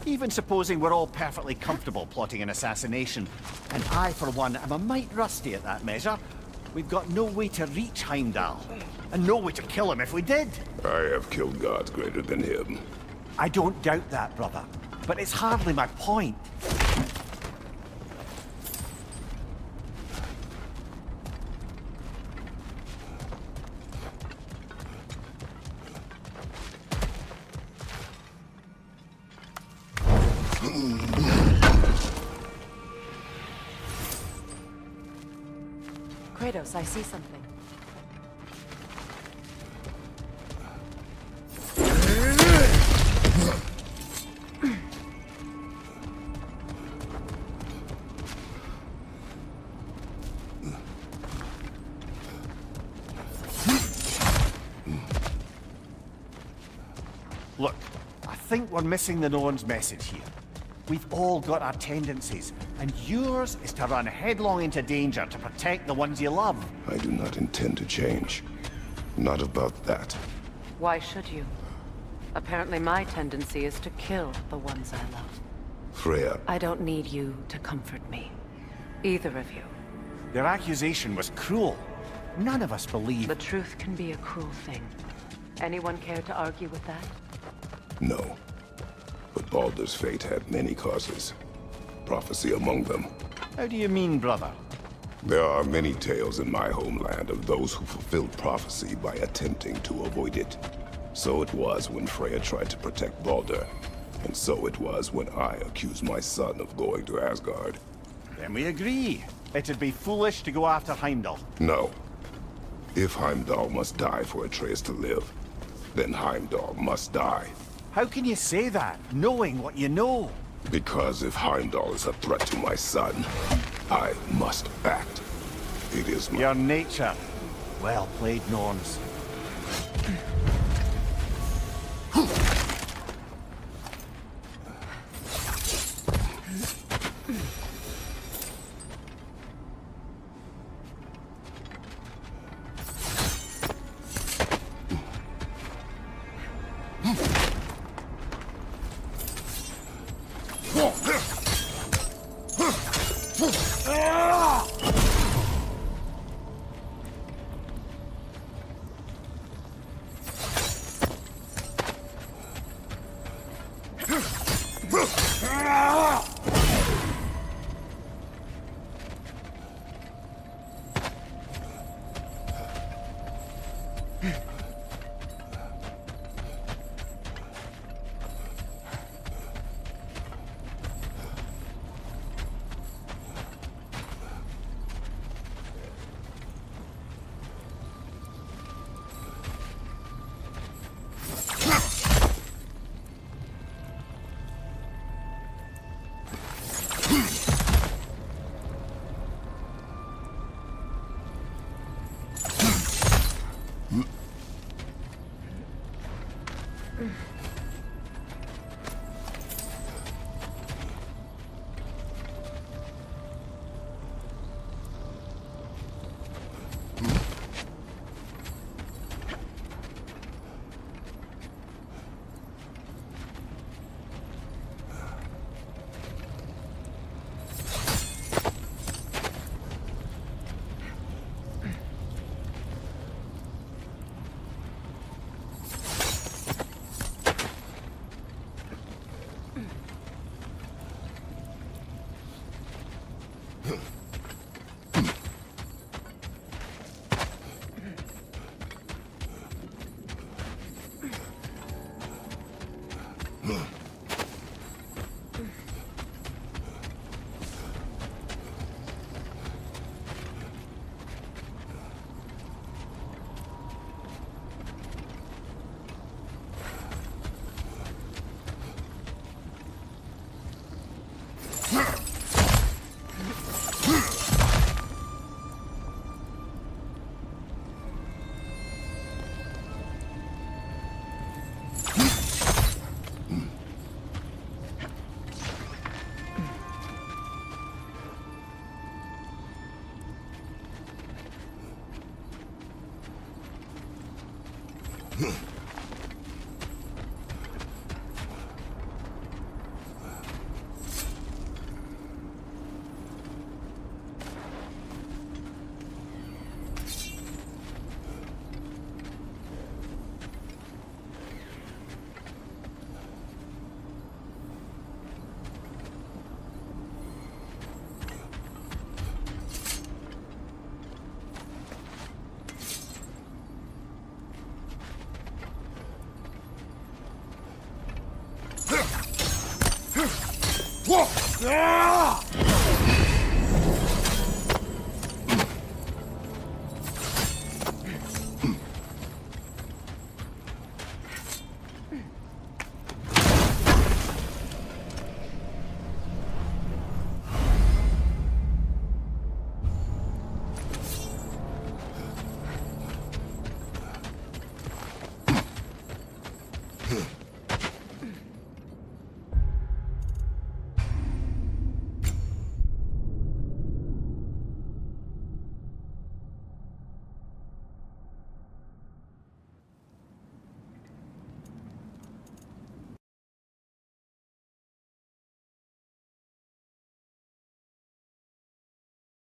Even supposing we're all perfectly comfortable plotting an assassination, and I, for one, am a mite rusty at that measure, we've got no way to reach Heimdall, and no way to kill him if we did. I have killed gods greater than him. I don't doubt that, brother, but it's hardly my point. Kratos, I see something. Look, I think we're missing the Norn's message here. We've all got our tendencies, and yours is to run headlong into danger to protect the ones you love. I do not intend to change. Not about that. Why should you? Apparently my tendency is to kill the ones I love. Freya. I don't need you to comfort me. Either of you. Their accusation was cruel. None of us believe... The truth can be a cruel thing. Anyone care to argue with that? No. But Baldur's fate had many causes. Prophecy among them. How do you mean, brother? There are many tales in my homeland of those who fulfilled prophecy by attempting to avoid it. So it was when Freya tried to protect Baldur. And so it was when I accused my son of going to Asgard. Then we agree. It'd be foolish to go after Heimdall. No. If Heimdall must die for Atreus to live, then Heimdall must die. How can you say that, knowing what you know? Because if Heimdall is a threat to my son, I must act. It is my... Your nature. Well played, Norns.